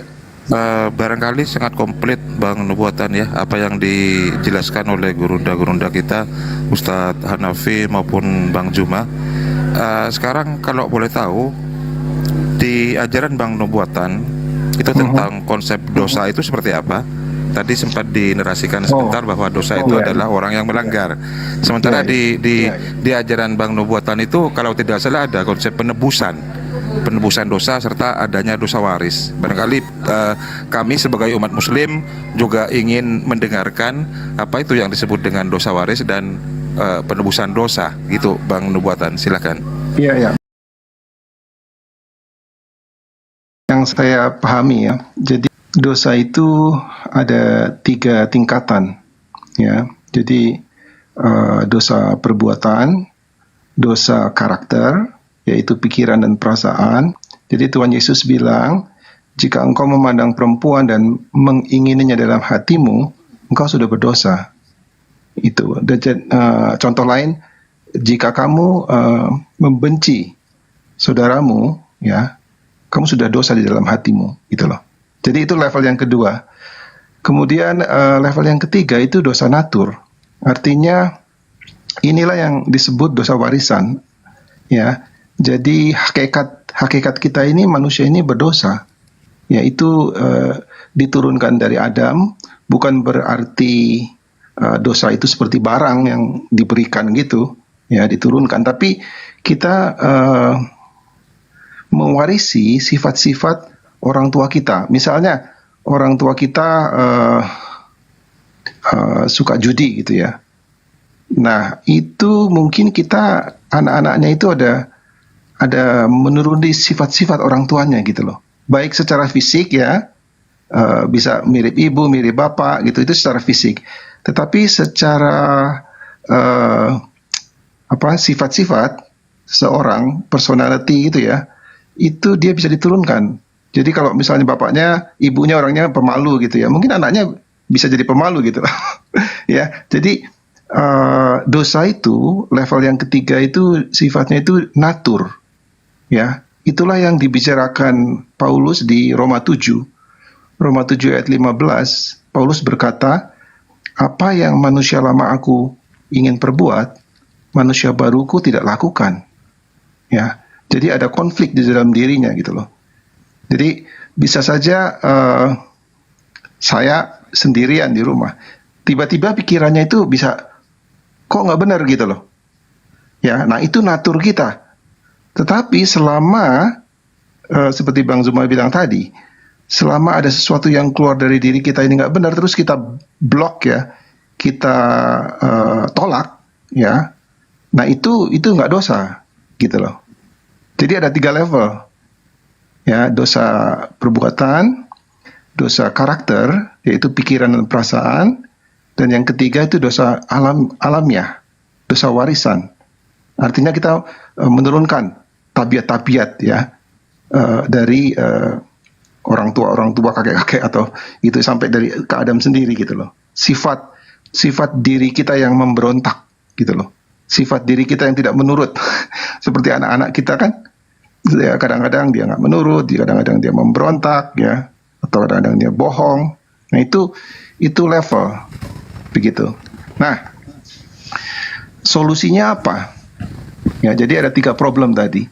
barangkali sangat komplit Bang Nubuatan ya, apa yang dijelaskan oleh gurunda-gurunda kita, Ustadz Hanafi maupun Bang Juma. Sekarang kalau boleh tahu, di ajaran Bang Nubuatan itu tentang konsep dosa itu seperti apa? Tadi sempat dinerasikan sebentar bahwa dosa itu adalah orang yang melanggar. Sementara di ajaran Bang Nubuatan itu kalau tidak salah ada konsep penebusan dosa serta adanya dosa waris. Barangkali kami sebagai umat muslim juga ingin mendengarkan apa itu yang disebut dengan dosa waris dan penebusan dosa gitu, Bang Nubuatan, silakan. Iya. Yang saya pahami ya, jadi dosa itu ada 3 tingkatan, ya. Jadi dosa perbuatan, dosa karakter, yaitu pikiran dan perasaan. Jadi Tuhan Yesus bilang, jika engkau memandang perempuan dan mengingininya dalam hatimu, engkau sudah berdosa. Itu. Dan contoh lain, jika kamu membenci saudaramu, ya, kamu sudah dosa di dalam hatimu, gitu loh. Jadi itu level yang kedua. Kemudian level yang ketiga itu dosa natur. Artinya inilah yang disebut dosa warisan. Ya, jadi hakikat kita ini, manusia ini berdosa. Yaitu diturunkan dari Adam, bukan berarti dosa itu seperti barang yang diberikan gitu, ya diturunkan. Tapi kita mewarisi sifat-sifat orang tua kita. Misalnya orang tua kita suka judi gitu ya. Nah itu mungkin kita anak-anaknya itu ada menuruni sifat-sifat orang tuanya gitu loh. Baik secara fisik ya, bisa mirip ibu, mirip bapak gitu, itu secara fisik. Tetapi secara sifat-sifat seorang, personality gitu ya, itu dia bisa diturunkan. Jadi kalau misalnya bapaknya, ibunya orangnya pemalu gitu ya, mungkin anaknya bisa jadi pemalu gitu. Ya, jadi dosa itu level yang ketiga itu sifatnya itu natur. Ya, itulah yang dibicarakan Paulus di Roma 7. Roma 7 ayat 15, Paulus berkata, apa yang manusia lama aku ingin perbuat, manusia baruku tidak lakukan. Ya, jadi ada konflik di dalam dirinya gitu loh. Jadi bisa saja saya sendirian di rumah, tiba-tiba pikirannya itu bisa, kok nggak benar gitu loh. Ya, nah itu natur kita. Tetapi selama seperti Bang Zuma bilang tadi, selama ada sesuatu yang keluar dari diri kita ini nggak benar, terus kita blok ya, kita tolak ya, nah itu nggak dosa gitu loh. Jadi ada 3 level ya, dosa perbuatan, dosa karakter yaitu pikiran dan perasaan, dan yang ketiga itu dosa alamiah, dosa warisan. Artinya kita menurunkan tabiat-tabiat ya dari orang tua kakek-kakek atau itu sampai dari ke Adam sendiri gitu loh. Sifat diri kita yang memberontak gitu loh. Sifat diri kita yang tidak menurut. Seperti anak-anak kita kan, ya kadang-kadang dia nggak menurut, kadang-kadang dia memberontak ya, atau kadang-kadang dia bohong. Nah itu level begitu. Nah, solusinya apa? Ya, jadi ada 3 problem tadi.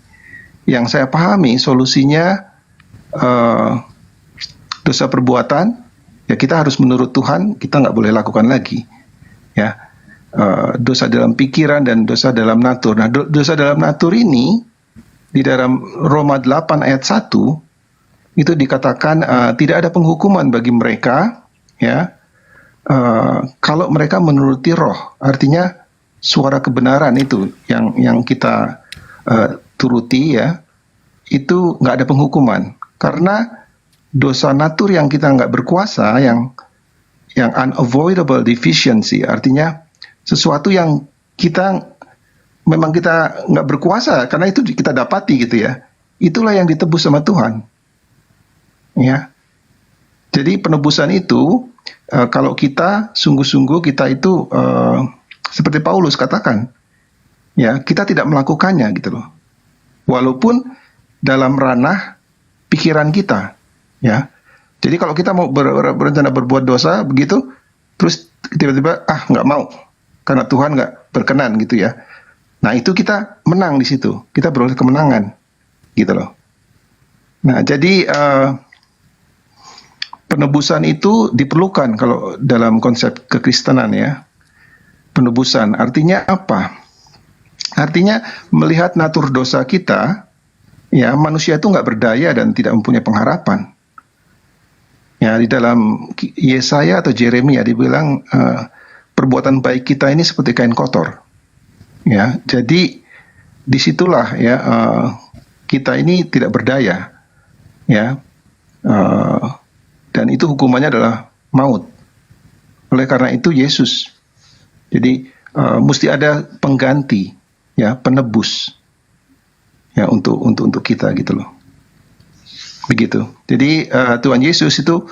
Yang saya pahami solusinya dosa perbuatan, ya kita harus menurut Tuhan, kita nggak boleh lakukan lagi. Ya, dosa dalam pikiran dan dosa dalam natur. Nah, dosa dalam natur ini di dalam Roma 8 ayat 1 itu dikatakan tidak ada penghukuman bagi mereka, ya, kalau mereka menuruti Roh. Artinya suara kebenaran itu yang kita turuti ya, itu nggak ada penghukuman karena dosa natur yang kita nggak berkuasa, yang unavoidable deficiency, artinya sesuatu yang kita memang kita nggak berkuasa karena itu kita dapati gitu ya, itulah yang ditebus sama Tuhan ya. Jadi penebusan itu kalau kita sungguh-sungguh kita itu seperti Paulus katakan ya, kita tidak melakukannya gitu loh, walaupun dalam ranah pikiran kita ya. Jadi kalau kita mau berencana berbuat dosa begitu, terus tiba-tiba nggak mau karena Tuhan nggak berkenan gitu ya. Nah itu kita menang di situ, kita beroleh kemenangan gitu loh. Nah jadi penebusan itu diperlukan kalau dalam konsep kekristenan ya. Penebusan artinya apa? Artinya melihat natur dosa kita ya, manusia itu nggak berdaya dan tidak mempunyai pengharapan. Ya, di dalam Yesaya atau Jeremia dibilang perbuatan baik kita ini seperti kain kotor. Ya, jadi disitulah ya kita ini tidak berdaya. Ya, dan itu hukumannya adalah maut. Oleh karena itu Yesus. Jadi mesti ada pengganti, ya, penebus. Ya, untuk kita gitu loh. Begitu. Jadi Tuhan Yesus itu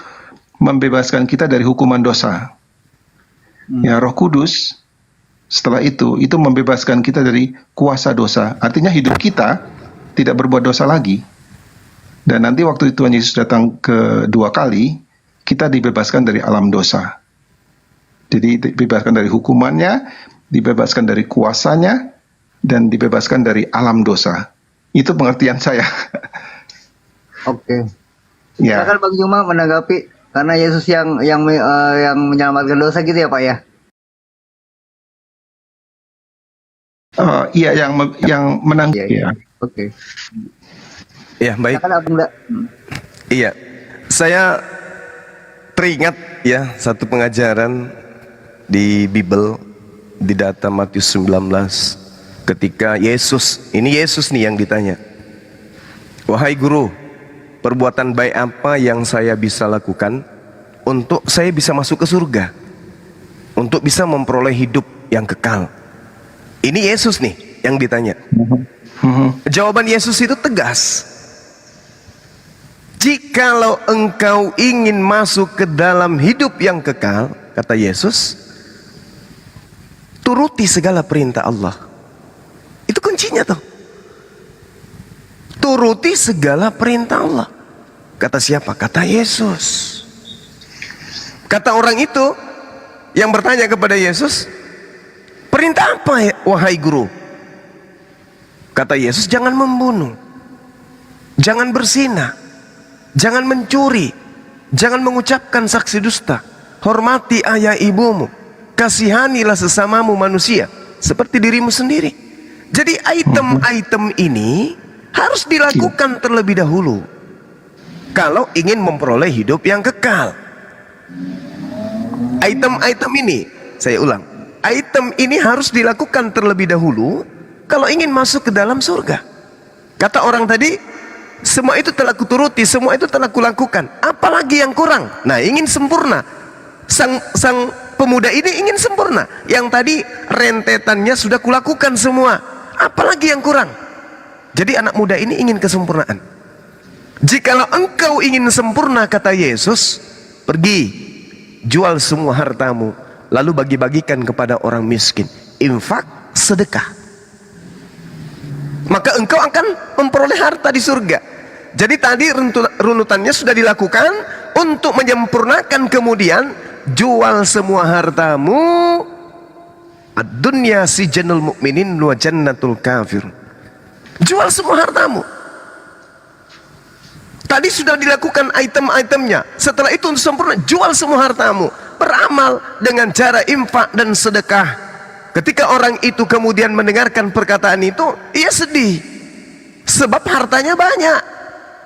membebaskan kita dari hukuman dosa. Ya, Roh Kudus setelah itu membebaskan kita dari kuasa dosa. Artinya hidup kita tidak berbuat dosa lagi. Dan nanti waktu Tuhan Yesus datang kedua kali, kita dibebaskan dari alam dosa. Jadi dibebaskan dari hukumannya, dibebaskan dari kuasanya, dan dibebaskan dari alam dosa. Itu pengertian saya. Oke. Ya. Silakan Bang Juma menanggapi. Karena Yesus yang menyelamatkan dosa gitu ya Pak ya. Iya, yang menang. Iya, Iya. Oke. Ya, baik. Kan aku enggak. Iya, saya teringat ya satu pengajaran di Bible di data Matius 19 ketika Yesus nih yang ditanya, wahai guru, perbuatan baik apa yang saya bisa lakukan untuk saya bisa masuk ke surga, untuk bisa memperoleh hidup yang kekal. Ini Yesus nih yang ditanya. Jawaban Yesus itu tegas. Jikalau engkau ingin masuk ke dalam hidup yang kekal, kata Yesus, turuti segala perintah Allah. Itu kuncinya tuh. Turuti segala perintah Allah. Kata siapa? Kata Yesus. Kata orang itu yang bertanya kepada Yesus, perintah apa ya, wahai guru? Kata Yesus, jangan membunuh, jangan berzina, jangan mencuri, jangan mengucapkan saksi dusta, hormati ayah ibumu, kasihanilah sesamamu manusia seperti dirimu sendiri. Jadi item-item ini harus dilakukan terlebih dahulu kalau ingin memperoleh hidup yang kekal. Item-item ini, saya ulang, item ini harus dilakukan terlebih dahulu kalau ingin masuk ke dalam surga. Kata orang tadi, semua itu telah kuturuti, semua itu telah kulakukan, apalagi yang kurang? Nah, ingin sempurna. Sang pemuda ini ingin sempurna. Yang tadi rentetannya sudah kulakukan semua, apalagi yang kurang? Jadi anak muda ini ingin kesempurnaan. Jikalau engkau ingin sempurna, kata Yesus, pergi, jual semua hartamu, lalu bagi-bagikan kepada orang miskin. Infak, sedekah. Maka engkau akan memperoleh harta di surga. Jadi tadi runutannya sudah dilakukan untuk menyempurnakan, kemudian jual semua hartamu. Ad-dunya sijanul mu'minin wa jannatul kafir. Jual semua hartamu. Tadi sudah dilakukan item-itemnya. Setelah itu untuk sempurna, jual semua hartamu. Beramal dengan cara infak dan sedekah. Ketika orang itu kemudian mendengarkan perkataan itu, ia sedih. Sebab hartanya banyak.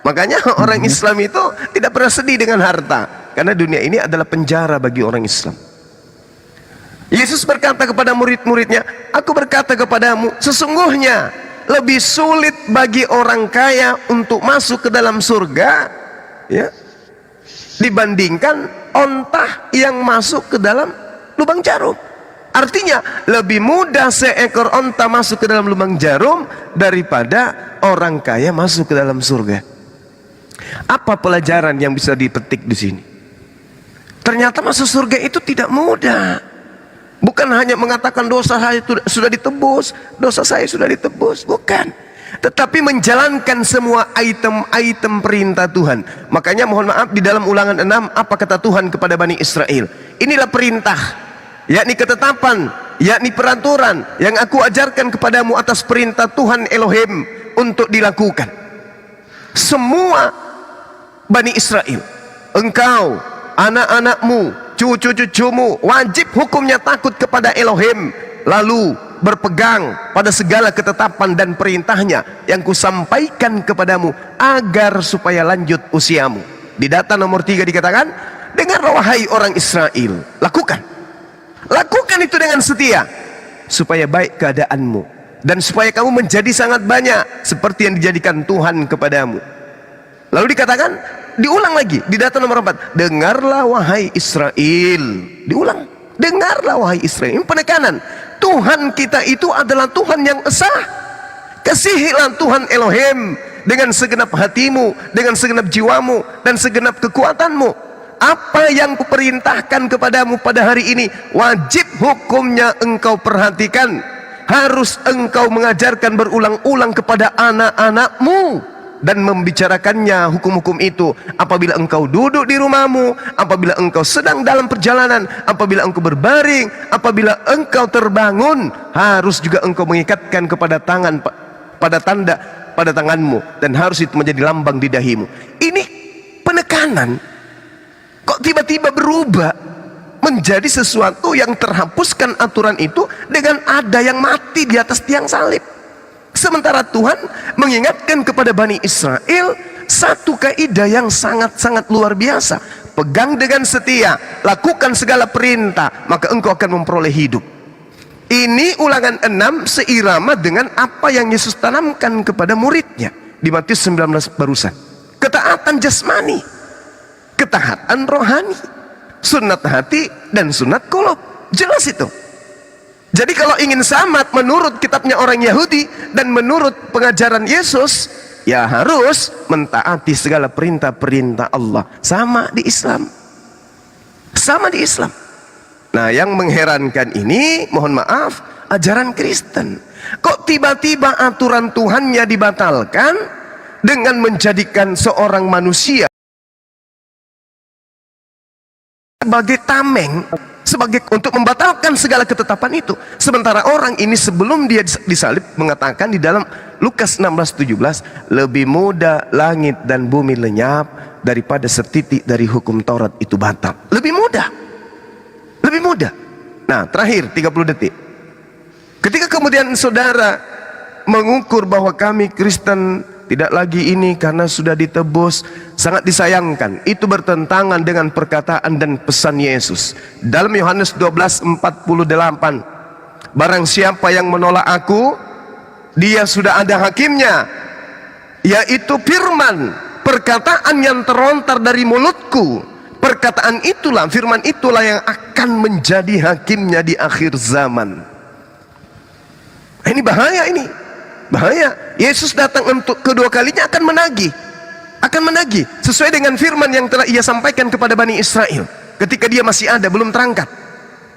Makanya orang Islam itu tidak pernah sedih dengan harta. Karena dunia ini adalah penjara bagi orang Islam. Yesus berkata kepada murid-muridnya, aku berkata kepadamu, sesungguhnya lebih sulit bagi orang kaya untuk masuk ke dalam surga, ya, dibandingkan onta yang masuk ke dalam lubang jarum. Artinya lebih mudah seekor onta masuk ke dalam lubang jarum daripada orang kaya masuk ke dalam surga. Apa pelajaran yang bisa dipetik di sini? Ternyata masuk surga itu tidak mudah. Bukan hanya mengatakan dosa saya sudah ditebus, dosa saya sudah ditebus, bukan. Tetapi menjalankan semua item-item perintah Tuhan. Makanya mohon maaf, di dalam Ulangan 6 apa kata Tuhan kepada Bani Israel? Inilah perintah, yakni ketetapan, yakni peraturan yang aku ajarkan kepadamu atas perintah Tuhan Elohim untuk dilakukan. Semua Bani Israel, engkau, anak-anakmu, cucu-cucumu wajib hukumnya takut kepada Elohim, lalu berpegang pada segala ketetapan dan perintahnya yang kusampaikan kepadamu agar supaya lanjut usiamu. Di data nomor 3 dikatakan, dengarlah wahai orang Israel, lakukan itu dengan setia supaya baik keadaanmu dan supaya kamu menjadi sangat banyak seperti yang dijadikan Tuhan kepadamu. Lalu dikatakan, diulang lagi di data nomor 4, dengarlah wahai Israel. Diulang, dengarlah wahai Israel. Ini penekanan, Tuhan kita itu adalah Tuhan yang esa. Kasihilah Tuhan Elohim dengan segenap hatimu, dengan segenap jiwamu, dan segenap kekuatanmu. Apa yang kuperintahkan kepadamu pada hari ini, wajib hukumnya engkau perhatikan. Harus engkau mengajarkan berulang-ulang kepada anak-anakmu dan membicarakannya hukum-hukum itu apabila engkau duduk di rumahmu, apabila engkau sedang dalam perjalanan, apabila engkau berbaring, apabila engkau terbangun. Harus juga engkau mengikatkan kepada tangan, pada tanda pada tanganmu, dan harus itu menjadi lambang di dahimu. Ini penekanan Kok tiba-tiba berubah menjadi sesuatu yang terhapuskan aturan itu dengan ada yang mati di atas tiang salib. Sementara Tuhan mengingatkan kepada Bani Israel satu kaidah yang sangat-sangat luar biasa. Pegang dengan setia, lakukan segala perintah, maka engkau akan memperoleh hidup. Ini Ulangan 6 seirama dengan apa yang Yesus tanamkan kepada muridnya di Matius 19 barusan. Ketaatan jasmani, ketaatan rohani, sunat hati dan sunat qulub. Jelas itu. Jadi kalau ingin selamat menurut kitabnya orang Yahudi dan menurut pengajaran Yesus, ya harus mentaati segala perintah-perintah Allah. Sama di Islam. Sama di Islam. Nah, yang mengherankan ini, mohon maaf, ajaran Kristen. Kok tiba-tiba aturan Tuhannya dibatalkan dengan menjadikan seorang manusia sebagai tameng, sebagai untuk membatalkan segala ketetapan itu. Sementara orang ini sebelum dia disalib mengatakan di dalam Lukas 16:17, lebih mudah langit dan bumi lenyap daripada setitik dari hukum Taurat itu batal. Lebih mudah. Lebih mudah. Nah, terakhir 30 detik. Ketika kemudian saudara mengukur bahwa kami Kristen tidak lagi ini karena sudah ditebus, sangat disayangkan. Itu bertentangan dengan perkataan dan pesan Yesus. Dalam Yohanes 12:48, barang siapa yang menolak aku, dia sudah ada hakimnya, yaitu firman, perkataan yang terlontar dari mulutku. Perkataan itulah, firman itulah yang akan menjadi hakimnya di akhir zaman. Ini bahaya ini. Bahaya. Yesus datang untuk kedua kalinya akan menagih sesuai dengan firman yang telah ia sampaikan kepada Bani Israel ketika dia masih ada, belum terangkat.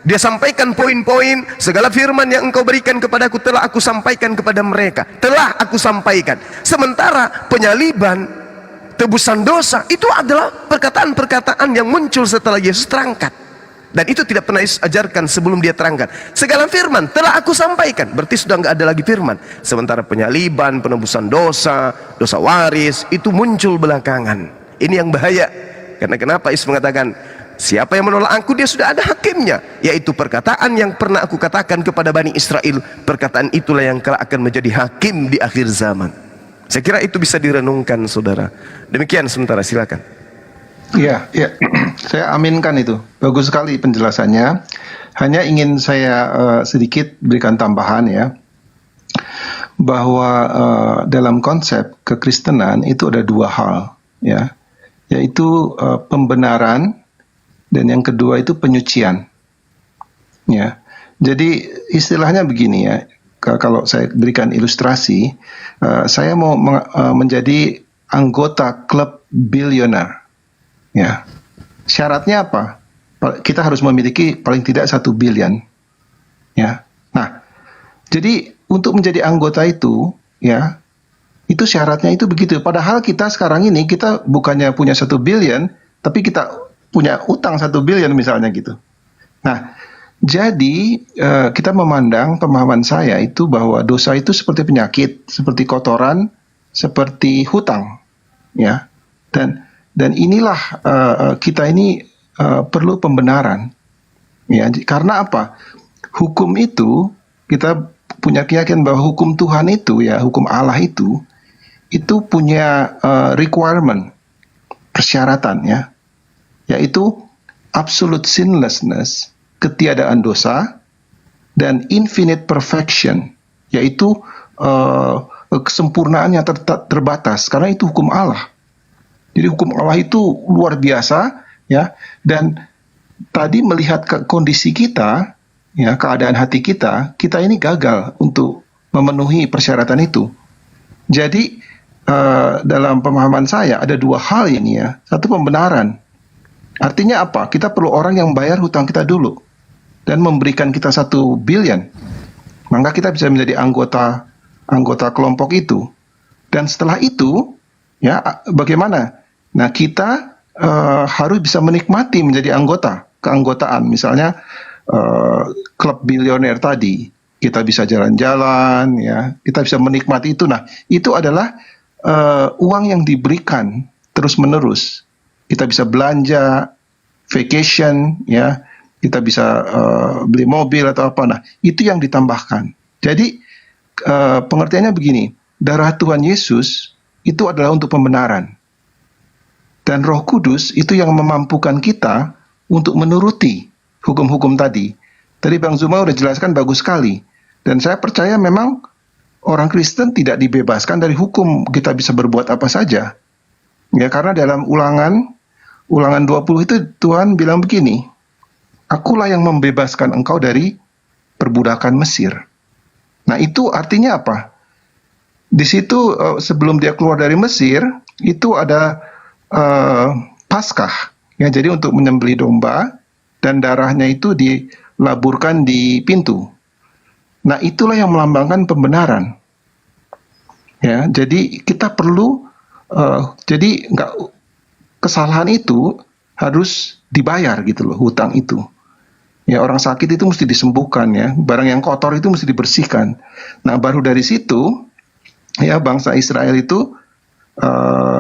Dia sampaikan poin-poin, segala firman yang engkau berikan kepadaku telah aku sampaikan kepada mereka, telah aku sampaikan. Sementara penyaliban, tebusan dosa itu adalah perkataan-perkataan yang muncul setelah Yesus terangkat. Dan itu tidak pernah Yesus ajarkan sebelum dia terangkat. Segala firman telah aku sampaikan, berarti sudah nggak ada lagi firman. Sementara penyaliban, penebusan dosa, dosa waris itu muncul belakangan. Ini yang bahaya. Karena kenapa Yesus mengatakan, siapa yang menolak aku dia sudah ada hakimnya, yaitu perkataan yang pernah aku katakan kepada Bani Israel. Perkataan itulah yang kelak akan menjadi hakim di akhir zaman. Saya kira itu bisa direnungkan saudara. Demikian sementara, silakan. Iya, ya. Saya aminkan itu. Bagus sekali penjelasannya. Hanya ingin saya sedikit berikan tambahan ya. Bahwa dalam konsep kekristenan itu ada dua hal ya. Yaitu pembenaran dan yang kedua itu penyucian. Ya. Jadi istilahnya begini ya. Kalau saya berikan ilustrasi, saya mau menjadi anggota klub bilioner. Ya, syaratnya apa? Kita harus memiliki paling tidak 1 billion. Ya, nah, jadi untuk menjadi anggota itu, ya, itu syaratnya itu begitu. Padahal kita sekarang ini kita bukannya punya 1 billion, tapi kita punya utang 1 billion misalnya gitu. Nah, jadi kita memandang pemahaman saya itu bahwa dosa itu seperti penyakit, seperti kotoran, seperti hutang, ya, dan inilah kita ini perlu pembenaran, ya. Karena apa? Hukum itu kita punya keyakinan bahwa hukum Tuhan itu, ya, hukum Allah itu punya requirement, persyaratan, ya, yaitu absolute sinlessness, ketiadaan dosa, dan infinite perfection, yaitu kesempurnaan yang terbatas, karena itu hukum Allah. Jadi hukum Allah itu luar biasa, ya. Dan tadi melihat kondisi kita, ya, keadaan hati kita ini gagal untuk memenuhi persyaratan itu. Jadi dalam pemahaman saya ada dua hal ini ya. Satu, pembenaran. Artinya apa? Kita perlu orang yang bayar hutang kita dulu dan memberikan kita 1 billion. Maka kita bisa menjadi anggota kelompok itu. Dan setelah itu, ya, bagaimana? Nah, kita harus bisa menikmati menjadi keanggotaan. Misalnya klub bilioner tadi, kita bisa jalan-jalan, ya, kita bisa menikmati itu. Nah, itu adalah uang yang diberikan terus-menerus. Kita bisa belanja, vacation, ya, kita bisa beli mobil atau apa. Nah, itu yang ditambahkan. Jadi pengertiannya begini, darah Tuhan Yesus itu adalah untuk pembenaran. Dan Roh Kudus itu yang memampukan kita untuk menuruti hukum-hukum tadi. Tadi Bang Zuma udah jelaskan bagus sekali. Dan saya percaya memang orang Kristen tidak dibebaskan dari hukum, kita bisa berbuat apa saja. Ya, karena dalam Ulangan 20 itu Tuhan bilang begini, Akulah yang membebaskan engkau dari perbudakan Mesir. Nah, itu artinya apa? Di situ sebelum dia keluar dari Mesir, itu ada Paskah. Ya, jadi untuk menyembelih domba dan darahnya itu dilaburkan di pintu. Nah, itulah yang melambangkan pembenaran. Ya, jadi kita perlu jadi kesalahan itu harus dibayar gitu loh, hutang itu. Ya, orang sakit itu mesti disembuhkan ya, barang yang kotor itu mesti dibersihkan. Nah, baru dari situ ya bangsa Israel itu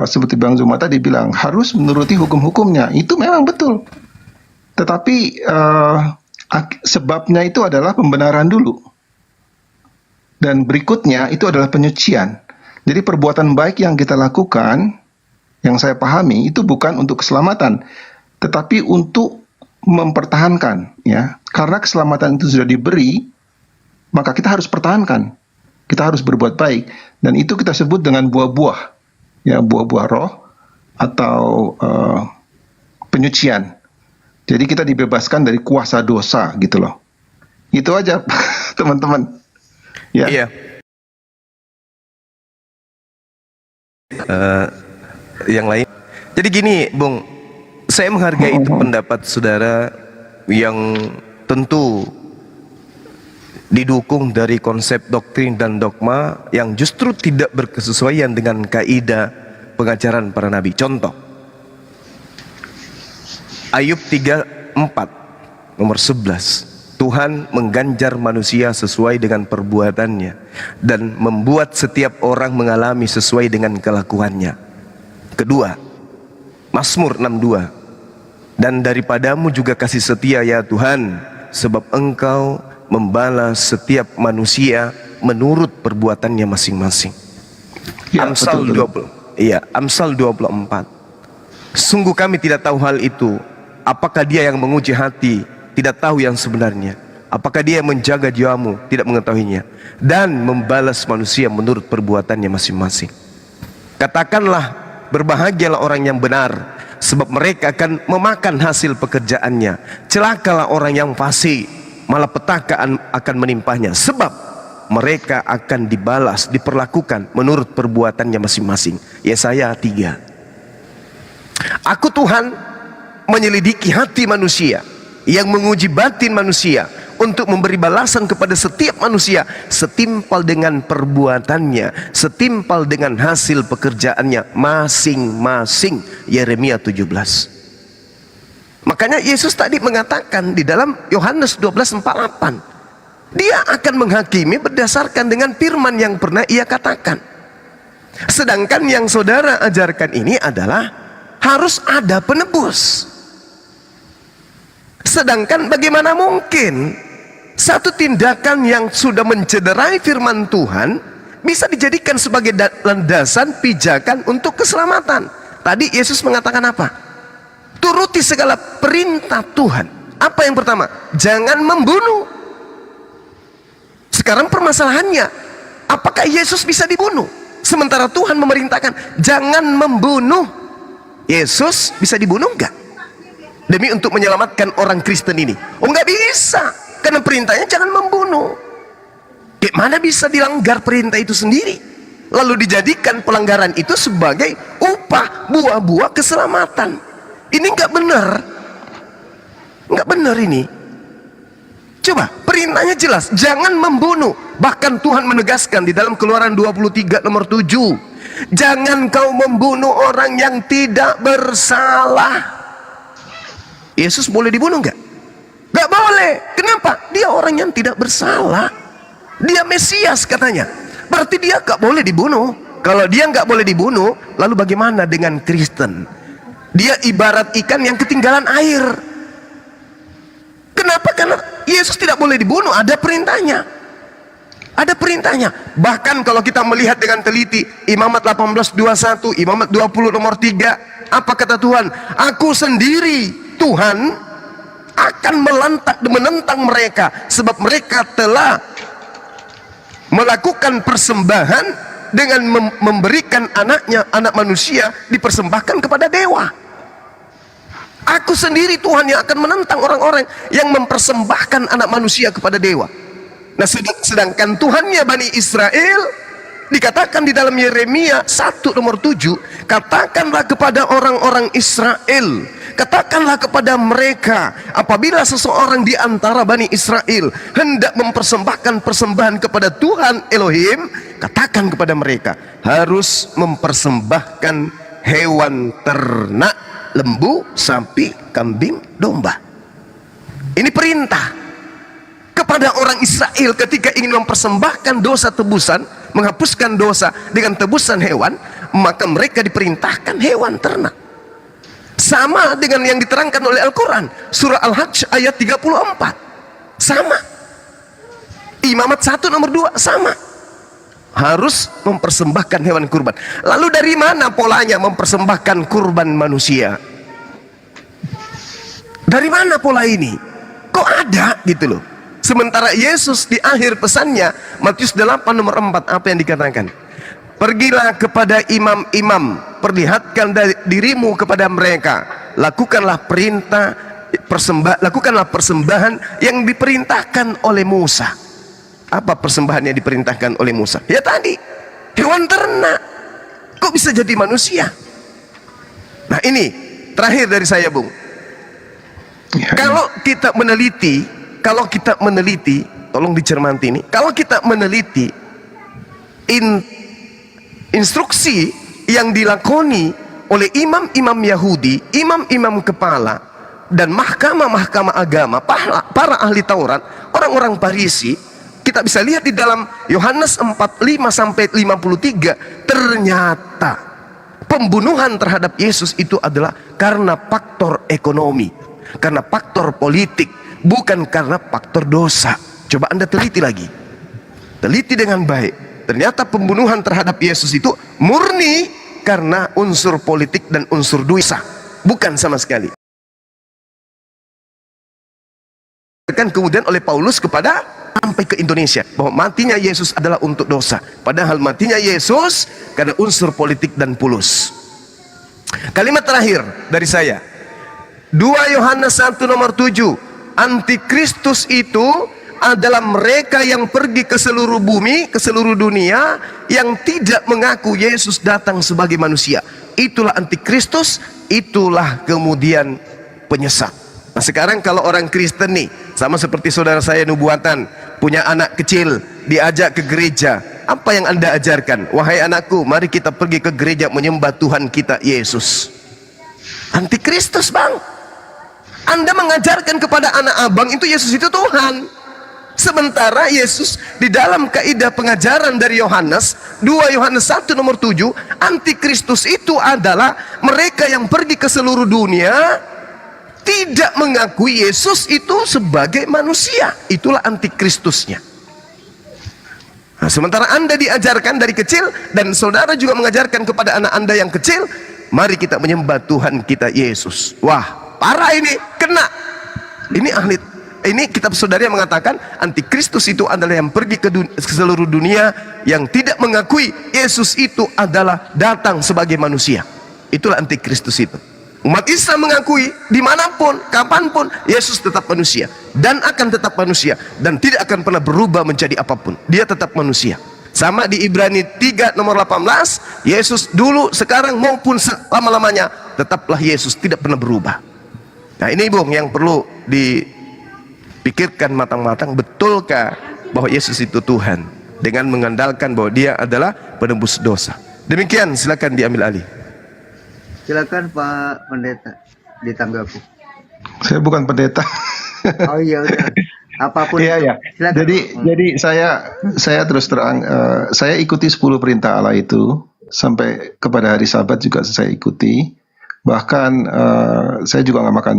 seperti Bang Zuma tadi bilang harus menuruti hukum-hukumnya. Itu memang betul. Tetapi sebabnya itu adalah pembenaran dulu. Dan berikutnya itu adalah penyucian. Jadi perbuatan baik yang kita lakukan, yang saya pahami, itu bukan untuk keselamatan, tetapi untuk mempertahankan. Ya, karena keselamatan itu sudah diberi, maka kita harus pertahankan. Kita harus berbuat baik. Dan itu kita sebut dengan buah-buah. Ya, buah-buah roh atau penyucian. Jadi kita dibebaskan dari kuasa dosa gitu loh. Itu aja teman-teman. Ya. Iya. Yang lain. Jadi gini, Bung, saya menghargai itu pendapat saudara yang tentu didukung dari konsep doktrin dan dogma yang justru tidak berkesesuaian dengan kaidah pengajaran para nabi. Contoh, Ayub 3:4 nomor 11. Tuhan mengganjar manusia sesuai dengan perbuatannya dan membuat setiap orang mengalami sesuai dengan kelakuannya. Kedua, Mazmur 6:2. Dan daripadamu juga kasih setia ya Tuhan, sebab engkau membalas setiap manusia menurut perbuatannya masing-masing. Ya, Amsal betul. 20. Iya, Amsal 24. Sungguh kami tidak tahu hal itu. Apakah dia yang menguji hati tidak tahu yang sebenarnya? Apakah dia yang menjaga jiwamu tidak mengetahuinya? Dan membalas manusia menurut perbuatannya masing-masing. Katakanlah, berbahagialah orang yang benar, sebab mereka akan memakan hasil pekerjaannya. Celakalah orang yang fasik, malapetaka akan menimpahnya, sebab mereka akan dibalas, diperlakukan menurut perbuatannya masing-masing. Yesaya 3. Aku Tuhan menyelidiki hati manusia, yang menguji batin manusia, untuk memberi balasan kepada setiap manusia setimpal dengan perbuatannya, setimpal dengan hasil pekerjaannya masing-masing. Yeremia 17. Makanya Yesus tadi mengatakan di dalam Yohanes 12:48, dia akan menghakimi berdasarkan dengan firman yang pernah ia katakan. Sedangkan yang saudara ajarkan ini adalah harus ada penebus. Sedangkan bagaimana mungkin satu tindakan yang sudah mencederai firman Tuhan bisa dijadikan sebagai landasan pijakan untuk keselamatan? Tadi Yesus mengatakan apa? Turuti segala perintah Tuhan. Apa yang pertama? Jangan membunuh. Sekarang permasalahannya, apakah Yesus bisa dibunuh? Sementara Tuhan memerintahkan jangan membunuh. Yesus bisa dibunuh enggak? Demi untuk menyelamatkan orang Kristen ini. Oh, nggak bisa, karena perintahnya jangan membunuh. Gimana bisa dilanggar perintah itu sendiri, lalu dijadikan pelanggaran itu sebagai upah buah-buah keselamatan? Ini nggak benar, nggak benar ini. Coba, perintahnya jelas, jangan membunuh. Bahkan Tuhan menegaskan di dalam Keluaran 23 nomor 7, jangan kau membunuh orang yang tidak bersalah. Yesus boleh dibunuh enggak? Enggak boleh. Kenapa? Dia orang yang tidak bersalah. Dia Mesias katanya. Berarti dia enggak boleh dibunuh. Kalau dia enggak boleh dibunuh, lalu bagaimana dengan Kristen? Dia ibarat ikan yang ketinggalan air. Kenapa? Karena Yesus tidak boleh dibunuh, ada perintahnya. Ada perintahnya. Bahkan kalau kita melihat dengan teliti, Imamat 18:21, Imamat 20 nomor 3, apa kata Tuhan? Aku sendiri, Tuhan, akan menentang mereka, sebab mereka telah melakukan persembahan dengan memberikan anaknya, anak manusia, dipersembahkan kepada dewa. Aku sendiri Tuhan yang akan menentang orang-orang yang mempersembahkan anak manusia kepada dewa. Nah, sedangkan Tuhannya Bani Israel dikatakan di dalam Yeremia 1 nomor 7, katakanlah kepada orang-orang Israel, katakanlah kepada mereka, apabila seseorang di antara Bani Israel hendak mempersembahkan persembahan kepada Tuhan Elohim, katakan kepada mereka harus mempersembahkan hewan ternak, lembu, sapi, kambing, domba. Ini perintah kepada orang Israel ketika ingin mempersembahkan dosa tebusan, menghapuskan dosa dengan tebusan hewan, maka mereka diperintahkan hewan ternak. Sama dengan yang diterangkan oleh Al-Quran, surah Al-Hajj ayat 34. Sama. Imamat 1 nomor 2 sama. Harus mempersembahkan hewan kurban. Lalu dari mana polanya mempersembahkan kurban manusia? Dari mana pola ini? Kok ada gitu loh? Sementara Yesus di akhir pesannya, Matius 8 nomor 4, apa yang dikatakan? Pergilah kepada imam-imam, perlihatkan dirimu kepada mereka, lakukanlah lakukanlah persembahan yang diperintahkan oleh Musa. Apa persembahan yang diperintahkan oleh Musa? Ya tadi, hewan ternak. Kok bisa jadi manusia? Nah ini terakhir dari saya, Bung. Kalau kita meneliti, tolong dicermati ini. Kalau kita meneliti instruksi yang dilakoni oleh imam-imam Yahudi, imam-imam kepala, dan mahkamah-mahkamah agama, para ahli Taurat, orang-orang Farisi, kita bisa lihat di dalam Yohanes 4:5-53, ternyata pembunuhan terhadap Yesus itu adalah karena faktor ekonomi, karena faktor politik, bukan karena faktor dosa. Coba Anda teliti lagi, teliti dengan baik. Ternyata pembunuhan terhadap Yesus itu murni karena unsur politik dan unsur dosa, bukan sama sekali. Kan kemudian oleh Paulus kepada sampai ke Indonesia bahwa matinya Yesus adalah untuk dosa, padahal matinya Yesus karena unsur politik dan pulus. Kalimat terakhir dari saya, 2 Yohanes 1 nomor 7, antikristus itu adalah mereka yang pergi ke seluruh bumi, ke seluruh dunia, yang tidak mengaku Yesus datang sebagai manusia. Itulah antikristus, itulah kemudian penyesat. Nah sekarang kalau orang Kristen nih, sama seperti saudara saya nubuatan, punya anak kecil, diajak ke gereja, apa yang Anda ajarkan? Wahai anakku, mari kita pergi ke gereja menyembah Tuhan kita Yesus. Antikristus, Bang. Anda mengajarkan kepada anak abang itu Yesus itu Tuhan. Sementara Yesus di dalam kaidah pengajaran dari Yohanes 2 Yohanes 1 nomor 7, antikristus itu adalah mereka yang pergi ke seluruh dunia tidak mengakui Yesus itu sebagai manusia. Itulah antikristusnya. Nah, sementara Anda diajarkan dari kecil, dan saudara juga mengajarkan kepada anak Anda yang kecil, mari kita menyembah Tuhan kita Yesus. Wah, parah ini, kena. Ini kitab saudara yang mengatakan antikristus itu adalah yang pergi ke seluruh dunia yang tidak mengakui Yesus itu adalah datang sebagai manusia. Itulah antikristus itu. Umat Islam mengakui dimanapun, kapanpun, Yesus tetap manusia dan akan tetap manusia dan tidak akan pernah berubah menjadi apapun. Dia tetap manusia. Sama di Ibrani 3 nomor 18, Yesus dulu, sekarang maupun selama-lamanya tetaplah Yesus, tidak pernah berubah. Nah ini Bung yang perlu dipikirkan matang-matang, betulkah bahwa Yesus itu Tuhan dengan mengandalkan bahwa dia adalah penebus dosa. Demikian, silakan diambil alih. Silakan Pak Pendeta ditanggapi. Saya bukan pendeta. Oh iya udah. Apapun. Iya ya. Silakan. Jadi saya terus terang, saya ikuti 10 perintah Allah itu sampai kepada hari Sabat juga saya ikuti. Bahkan saya juga nggak makan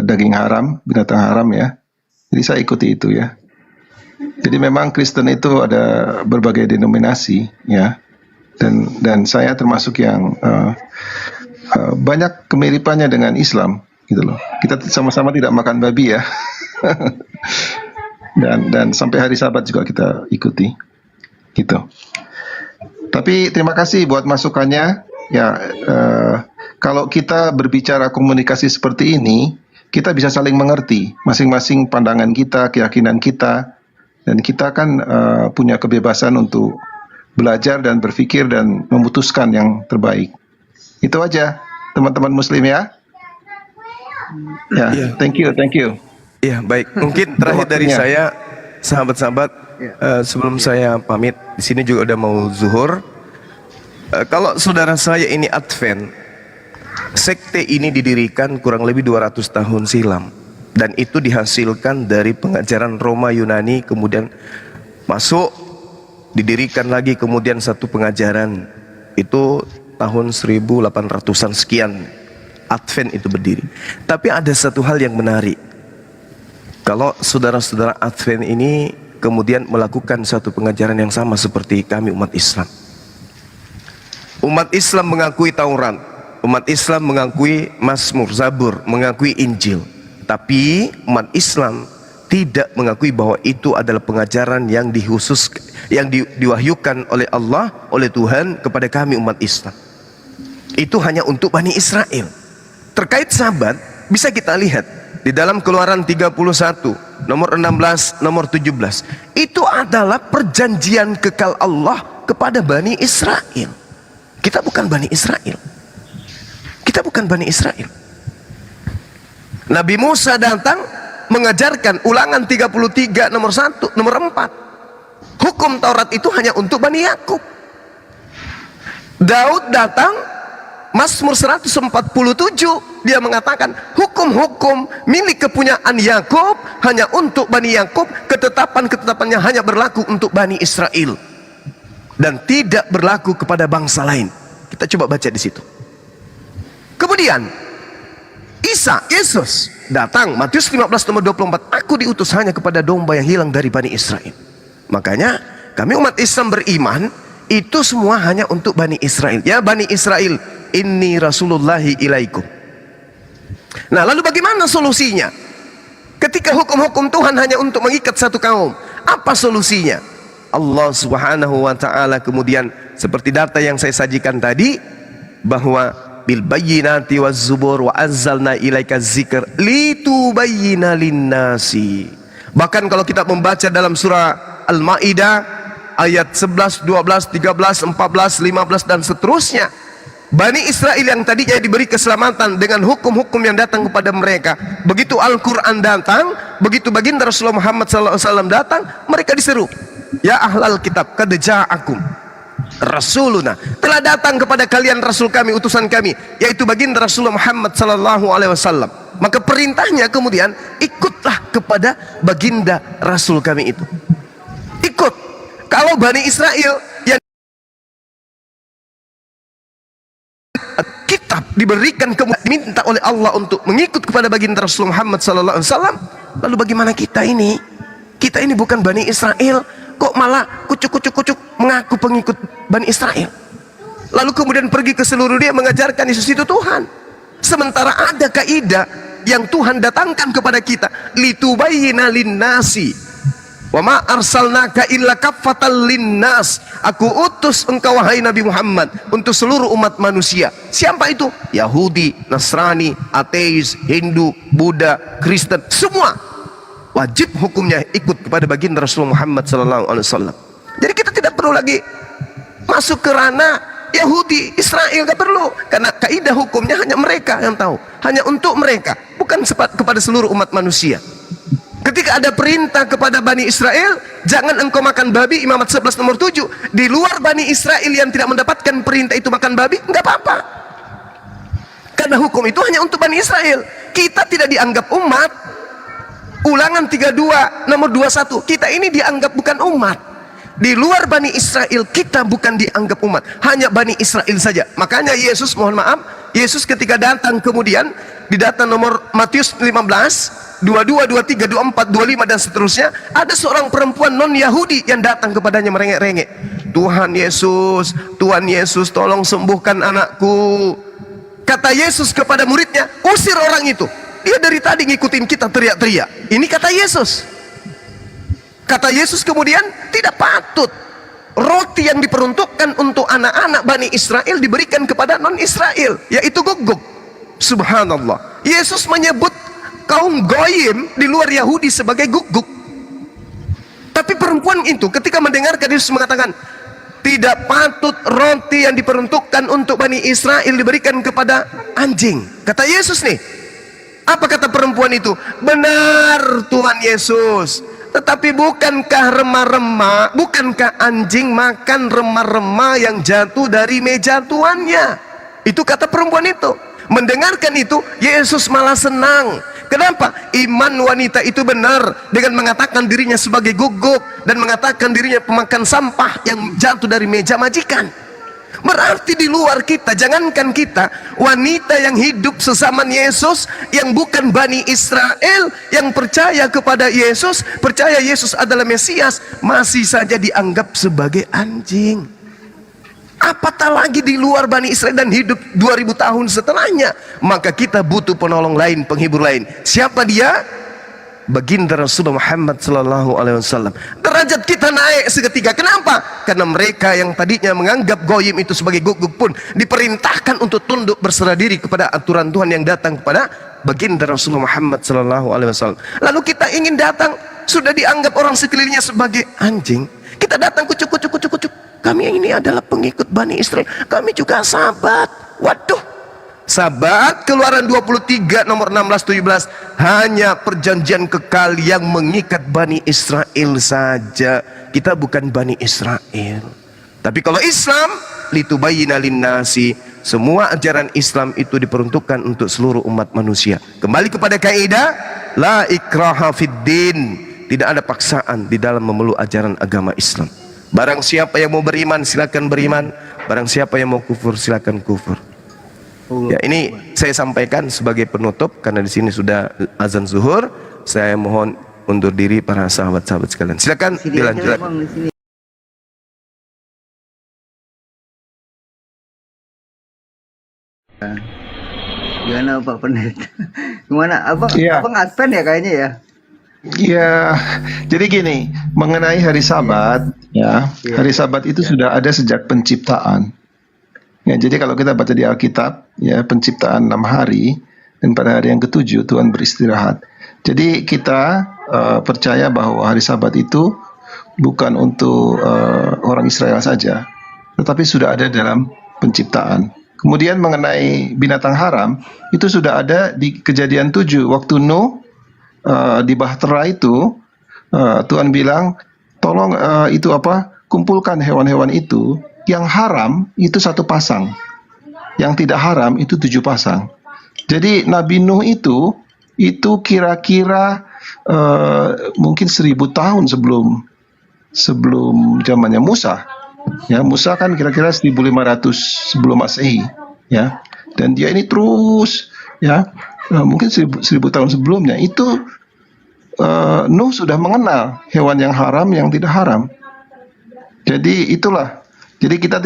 daging haram, binatang haram ya. Jadi saya ikuti itu ya. Jadi memang Kristen itu ada berbagai denominasi ya. Dan saya termasuk yang banyak kemiripannya dengan Islam gitu loh. Kita sama-sama tidak makan babi ya. dan sampai hari Sabat juga kita ikuti gitu. Tapi terima kasih buat masukannya ya. Kalau kita berbicara komunikasi seperti ini, kita bisa saling mengerti masing-masing pandangan kita, keyakinan kita, dan kita kan punya kebebasan untuk belajar dan berpikir dan memutuskan yang terbaik. Itu aja teman-teman Muslim ya. Ya, thank you. Iya, baik. Mungkin terakhir dari saya, sahabat-sahabat, sebelum saya pamit, di sini juga udah mau zuhur. Kalau saudara saya ini Advent, sekte ini didirikan kurang lebih 200 tahun silam, dan itu dihasilkan dari pengajaran Roma Yunani, kemudian masuk, didirikan lagi, kemudian satu pengajaran itu tahun 1800-an sekian Advent itu berdiri. Tapi ada satu hal yang menarik. Kalau saudara-saudara Advent ini kemudian melakukan satu pengajaran yang sama seperti kami umat Islam. Umat Islam mengakui Taurat, umat Islam mengakui Mazmur, Zabur, mengakui Injil. Tapi umat Islam tidak mengakui bahwa itu adalah pengajaran yang diwahyukan oleh Allah, oleh Tuhan kepada kami umat Islam. Itu hanya untuk Bani Israel. Terkait Sabat, bisa kita lihat di dalam Keluaran 31, nomor 16, nomor 17. Itu adalah perjanjian kekal Allah kepada Bani Israel. Kita bukan Bani Israel. Kita bukan Bani Israel. Nabi Musa datang mengajarkan Ulangan 33 nomor 1, nomor 4. Hukum Taurat itu hanya untuk Bani Yakub. Daud datang, Mazmur 147, dia mengatakan hukum-hukum milik kepunyaan Yakub hanya untuk Bani Yakub, ketetapan-ketetapannya hanya berlaku untuk Bani Israel dan tidak berlaku kepada bangsa lain. Kita coba baca di situ. Kemudian Yesus datang, Matius 15 nomor 24, aku diutus hanya kepada domba yang hilang dari Bani Israel. Makanya kami umat Islam beriman itu semua hanya untuk Bani Israel. Ya Bani Israel, inni rasulullahi ilaikum. Nah, lalu bagaimana solusinya? Ketika hukum-hukum Tuhan hanya untuk mengikat satu kaum, apa solusinya? Allah Subhanahu wa taala kemudian seperti data yang saya sajikan tadi, bahwa bil bayyinati waz zubur wa anzalna ilaika dzikr litubayyana linnasi. Bahkan kalau kita membaca dalam surah Al-Maidah ayat 11, 12, 13, 14, 15 dan seterusnya, Bani Israel yang tadinya diberi keselamatan dengan hukum-hukum yang datang kepada mereka, begitu Al-Quran datang, begitu baginda Rasulullah Muhammad SAW datang, mereka diseru, ya ahlal kitab, qad ja'akum rasuluna, telah datang kepada kalian rasul kami, utusan kami, yaitu baginda Rasulullah Muhammad SAW. Maka perintahnya kemudian ikutlah kepada baginda rasul kami itu. Ikut. Kalau Bani Israel yang kitab diberikan, diminta oleh Allah untuk mengikut kepada baginda Rasulullah Muhammad SAW, lalu bagaimana kita ini? Kita ini bukan Bani Israel, kok malah kucuk-kucuk mengaku pengikut Bani Israel, lalu kemudian pergi ke seluruh dunia mengajarkan Yesus itu Tuhan, sementara ada kaidah yang Tuhan datangkan kepada kita, litubayyina linnasi wa ma arsalnaka illa kaffatan linnas, aku utus engkau wahai Nabi Muhammad untuk seluruh umat manusia. Siapa itu? Yahudi, Nasrani, ateis, Hindu, Buddha, Kristen, semua wajib hukumnya ikut kepada baginda Rasulullah Muhammad SAW. Jadi kita tidak perlu lagi masuk ke ranah Yahudi, Israel, gak perlu, karena kaidah hukumnya hanya mereka yang tahu, hanya untuk mereka, bukan kepada seluruh umat manusia. Ketika ada perintah kepada Bani Israel, jangan engkau makan babi, Imamat 11 nomor 7, di luar Bani Israel yang tidak mendapatkan perintah itu makan babi, nggak apa-apa, karena hukum itu hanya untuk Bani Israel. Kita tidak dianggap umat. Ulangan 32 nomor 21, kita ini dianggap bukan umat, Di luar Bani Israel kita bukan dianggap umat, hanya Bani Israel saja. Makanya Yesus, mohon maaf, Yesus ketika datang kemudian di data nomor Matius 15 22, 23, 24, 25 dan seterusnya, ada seorang perempuan non Yahudi yang datang kepadanya merengek-rengek, Tuhan Yesus, tolong sembuhkan anakku. Kata Yesus kepada muridnya, usir orang itu. Dia dari tadi ngikutin kita teriak-teriak. Ini kata Yesus. Kata Yesus kemudian, tidak patut roti yang diperuntukkan untuk anak-anak Bani Israel diberikan kepada non Israel, yaitu guguk. Subhanallah, Yesus menyebut kaum goyim di luar Yahudi sebagai guguk. Tapi perempuan itu ketika mendengarkan Yesus mengatakan, tidak patut roti yang diperuntukkan untuk Bani Israel diberikan kepada anjing. Kata Yesus nih, apa kata perempuan itu? Benar Tuhan Yesus, tetapi bukankah bukankah anjing makan remah-remah yang jatuh dari meja tuannya? Itu kata perempuan itu. Mendengarkan itu, Yesus malah senang. Kenapa? Iman wanita itu benar dengan mengatakan dirinya sebagai guguk dan mengatakan dirinya pemakan sampah yang jatuh dari meja majikan. Berarti di luar kita, jangankan kita, wanita yang hidup sezaman Yesus, yang bukan Bani Israel, yang percaya kepada Yesus, percaya Yesus adalah Mesias, masih saja dianggap sebagai anjing. Apatah lagi di luar Bani Israel dan hidup 2000 tahun setelahnya. Maka kita butuh penolong lain, penghibur lain. Siapa dia? Baginda Rasulullah Muhammad sallallahu alaihi wasallam. Derajat kita naik seketika. Kenapa? Karena mereka yang tadinya menganggap goyim itu sebagai guguk pun diperintahkan untuk tunduk berserah diri kepada aturan Tuhan yang datang kepada Baginda Rasulullah Muhammad sallallahu alaihi wasallam. Lalu kita ingin datang, sudah dianggap orang sekelilingnya sebagai anjing. Kita datang kucuk. Kami ini adalah pengikut Bani Israel. Kami juga sahabat. Waduh. Sahabat Keluaran 23 nomor 16-17 hanya perjanjian kekal yang mengikat Bani Israel saja. Kita bukan Bani Israel. Tapi kalau Islam, litubayyina linnasi, semua ajaran Islam itu diperuntukkan untuk seluruh umat manusia. Kembali kepada kaidah la ikraha fid din. Tidak ada paksaan di dalam memeluk ajaran agama Islam. Barang siapa yang mau beriman silakan beriman, barang siapa yang mau kufur silakan kufur. Ya, ini saya sampaikan sebagai penutup karena di sini sudah azan zuhur. Saya mohon undur diri para sahabat-sahabat sekalian. Silakan dilanjutkan. Gimana Pak Pendeta? Gimana? Iya. Abang Advent ya kayaknya ya? Ya, jadi gini, mengenai hari Sabat, ya, hari Sabat itu sudah ada sejak penciptaan. Ya, jadi kalau kita baca di Alkitab, ya, penciptaan 6 hari, dan pada hari yang ke-7 Tuhan beristirahat. Jadi kita percaya bahwa hari Sabat itu bukan untuk orang Israel saja, tetapi sudah ada dalam penciptaan. Kemudian mengenai binatang haram, itu sudah ada di Kejadian 7, waktu Nuh di Bahtera itu, Tuhan bilang, tolong kumpulkan hewan-hewan itu, yang haram itu 1 pasang, yang tidak haram itu 7 pasang. Jadi Nabi Nuh itu kira-kira mungkin 1000 tahun sebelum zamannya Musa. Ya, Musa kan kira-kira 1500 sebelum Masehi, ya. Dan dia ini terus, ya, mungkin 1000 tahun sebelumnya itu Nuh sudah mengenal hewan yang haram, yang tidak haram. Jadi itulah. Jadi kita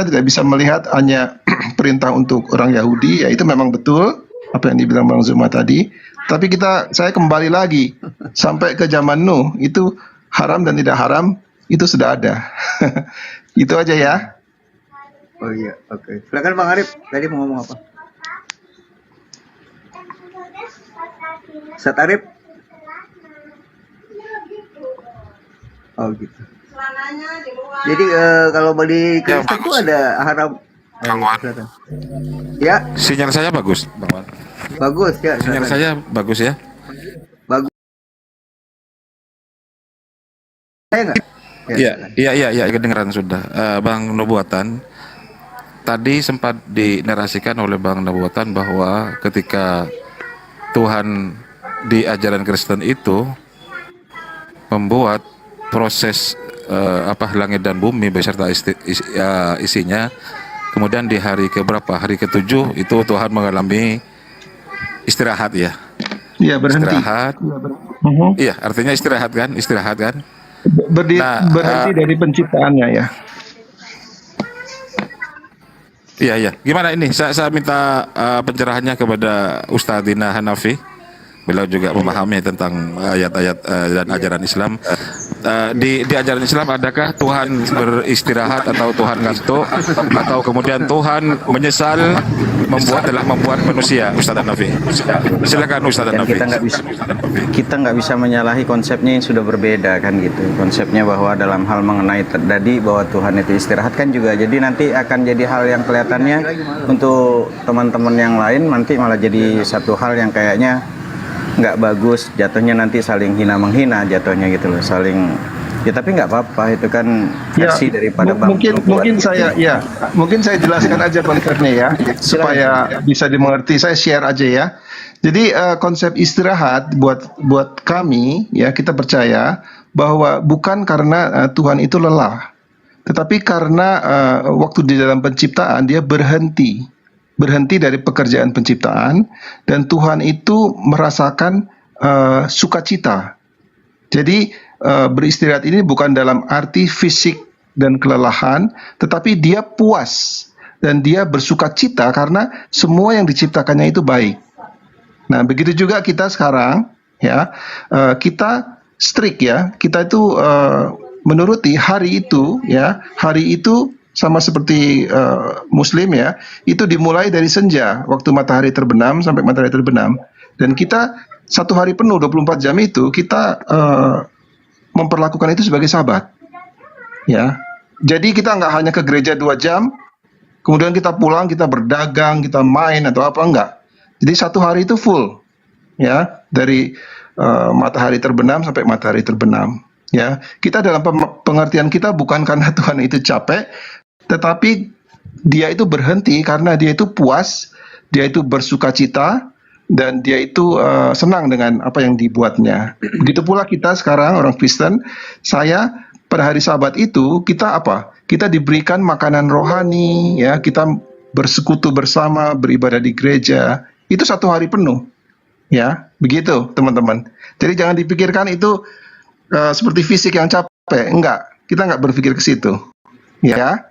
tidak bisa melihat hanya perintah untuk orang Yahudi, ya itu memang betul apa yang dibilang Bang Zuma tadi. Tapi saya kembali lagi sampai ke zaman Nuh, itu haram dan tidak haram itu sudah ada. Itu aja ya. Oh iya, oke. Silakan Bang Arif, tadi mau ngomong apa? Ustaz Arif? Oh gitu. Jadi kalau bagi Kristen itu ada haram. Bang Wan. Ya, Sinyal saya bagus, Bang Wan. bagus ya. Sinyal saya bagus ya. Bagus. Saya enggak? Iya, kedengeran sudah. Bang Nubuatan, tadi sempat dinarasikan oleh Bang Nubuatan bahwa ketika Tuhan di ajaran Kristen itu membuat proses langit dan bumi beserta isinya. Kemudian di hari keberapa? Hari ketujuh itu Tuhan mengalami istirahat ya. Iya, berhenti. Istirahat. Iya, artinya istirahat kan? Istirahat kan? Berhenti dari penciptaannya ya. Iya, iya. Gimana ini? Saya minta pencerahannya kepada Ustadzina Hanafi. Beliau juga memahami tentang ayat-ayat dan ajaran Islam. Di ajaran Islam adakah Tuhan beristirahat atau Tuhan ngantuk atau kemudian Tuhan menyesal telah membuat manusia? Ustadz Hanafi. Silakan Ustadz Dan Hanafi. kita nggak bisa menyalahi konsepnya yang sudah berbeda kan gitu. Konsepnya bahwa dalam hal mengenai tadi bahwa Tuhan itu istirahat kan juga. Jadi nanti akan jadi hal yang kelihatannya untuk teman-teman yang lain nanti malah jadi satu hal yang kayaknya nggak bagus, jatuhnya nanti saling hina menghina jatuhnya gitu loh, saling ya, tapi nggak apa-apa, itu kan versi daripada mungkin saya jelaskan aja konsepnya ya supaya bisa dimengerti. Saya share aja ya. Jadi konsep istirahat buat kami ya, kita percaya bahwa bukan karena Tuhan itu lelah, tetapi karena waktu di dalam penciptaan dia berhenti dari pekerjaan penciptaan, dan Tuhan itu merasakan sukacita. Jadi beristirahat ini bukan dalam arti fisik dan kelelahan, tetapi dia puas dan dia bersukacita karena semua yang diciptakannya itu baik. Nah, begitu juga kita sekarang ya, kita strict ya, kita itu menuruti hari itu ya, hari itu sama seperti Muslim ya, itu dimulai dari senja, waktu matahari terbenam sampai matahari terbenam. Dan kita satu hari penuh 24 jam itu kita memperlakukan itu sebagai sabat. Ya, jadi kita nggak hanya ke gereja 2 jam, kemudian kita pulang, kita berdagang, kita main atau apa, enggak. Jadi satu hari itu full, ya, dari matahari terbenam sampai matahari terbenam. Ya, kita dalam pengertian kita bukan karena Tuhan itu capek, tetapi dia itu berhenti karena dia itu puas, dia itu bersukacita, dan dia itu senang dengan apa yang dibuatnya. Begitu pula kita sekarang orang Kristen, saya pada hari Sabat itu kita apa? Kita diberikan makanan rohani, ya, kita bersekutu bersama, beribadah di gereja. Itu satu hari penuh, ya, begitu teman-teman. Jadi jangan dipikirkan itu seperti fisik yang capek, enggak. Kita enggak berpikir ke situ, ya.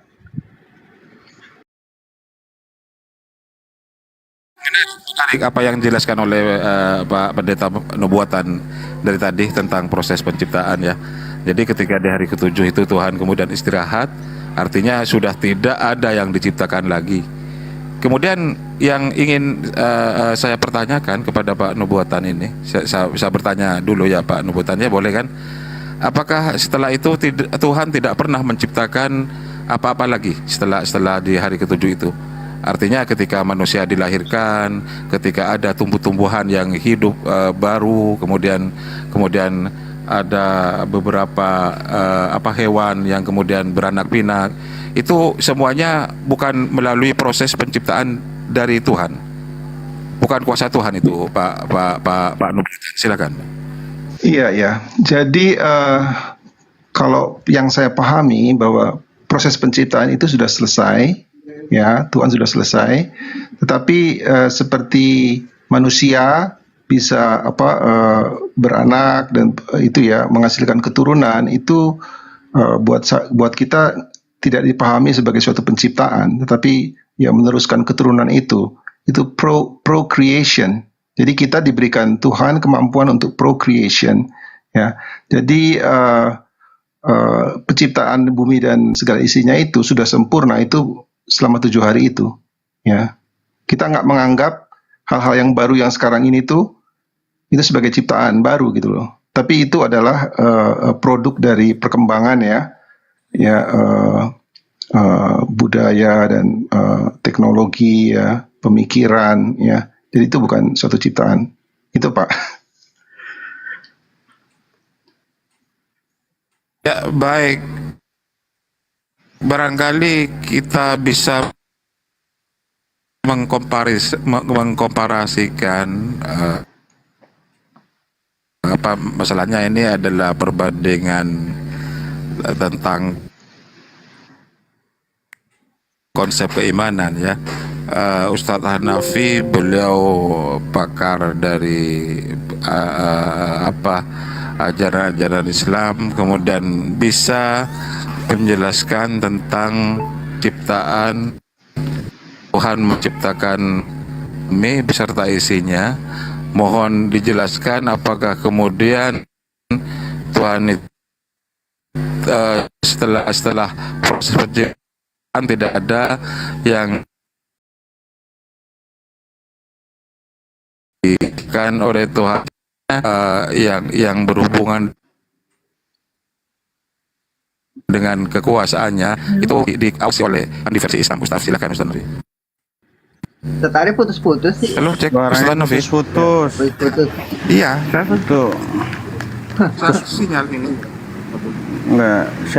Apa yang dijelaskan oleh Pak Pendeta Nubuatan dari tadi tentang proses penciptaan ya. Jadi ketika di hari ketujuh itu Tuhan kemudian istirahat, artinya sudah tidak ada yang diciptakan lagi. Kemudian yang ingin saya pertanyakan kepada Pak Nubuatan ini, saya bertanya dulu ya Pak Nubuatan, ya boleh kan? Apakah setelah itu Tuhan tidak pernah menciptakan apa-apa lagi setelah di hari ketujuh itu? Artinya ketika manusia dilahirkan, ketika ada tumbuh-tumbuhan yang hidup baru, kemudian ada beberapa hewan yang kemudian beranak pinak, itu semuanya bukan melalui proses penciptaan dari Tuhan, bukan kuasa Tuhan itu, Pak Nubuatan, silakan. Iya ya. Jadi kalau yang saya pahami bahwa proses penciptaan itu sudah selesai. Ya, Tuhan sudah selesai. Tetapi seperti manusia bisa beranak dan itu ya menghasilkan keturunan, itu buat kita tidak dipahami sebagai suatu penciptaan, tetapi ya meneruskan keturunan itu procreation. Jadi kita diberikan Tuhan kemampuan untuk procreation. Ya, jadi penciptaan bumi dan segala isinya itu sudah sempurna itu selama 7 hari itu, ya. Kita nggak menganggap hal-hal yang baru yang sekarang ini itu sebagai ciptaan baru gitu loh. Tapi itu adalah produk dari perkembangan budaya dan teknologi ya, pemikiran ya. Jadi itu bukan suatu ciptaan. Itu Pak. Ya baik. Barangkali kita bisa mengkomparasikan apa masalahnya ini adalah perbandingan tentang konsep keimanan ya. Ustadz Hanafi beliau pakar dari ajaran-ajaran Islam, kemudian bisa menjelaskan tentang ciptaan Tuhan menciptakan bumi beserta isinya. Mohon dijelaskan apakah kemudian Tuhan itu setelah proses penciptaan tidak ada yang diberikan oleh Tuhan yang berhubungan dengan kekuasaannya itu diawasi oleh versi Islam. Ustaz, silakan Ustaz Novi. Tadi putus-putus sih. Halo, cek Suaranya Ustaz Novi. putus. Putus. Iya, Siapa tuh? sinyal ini. Enggak, siapa?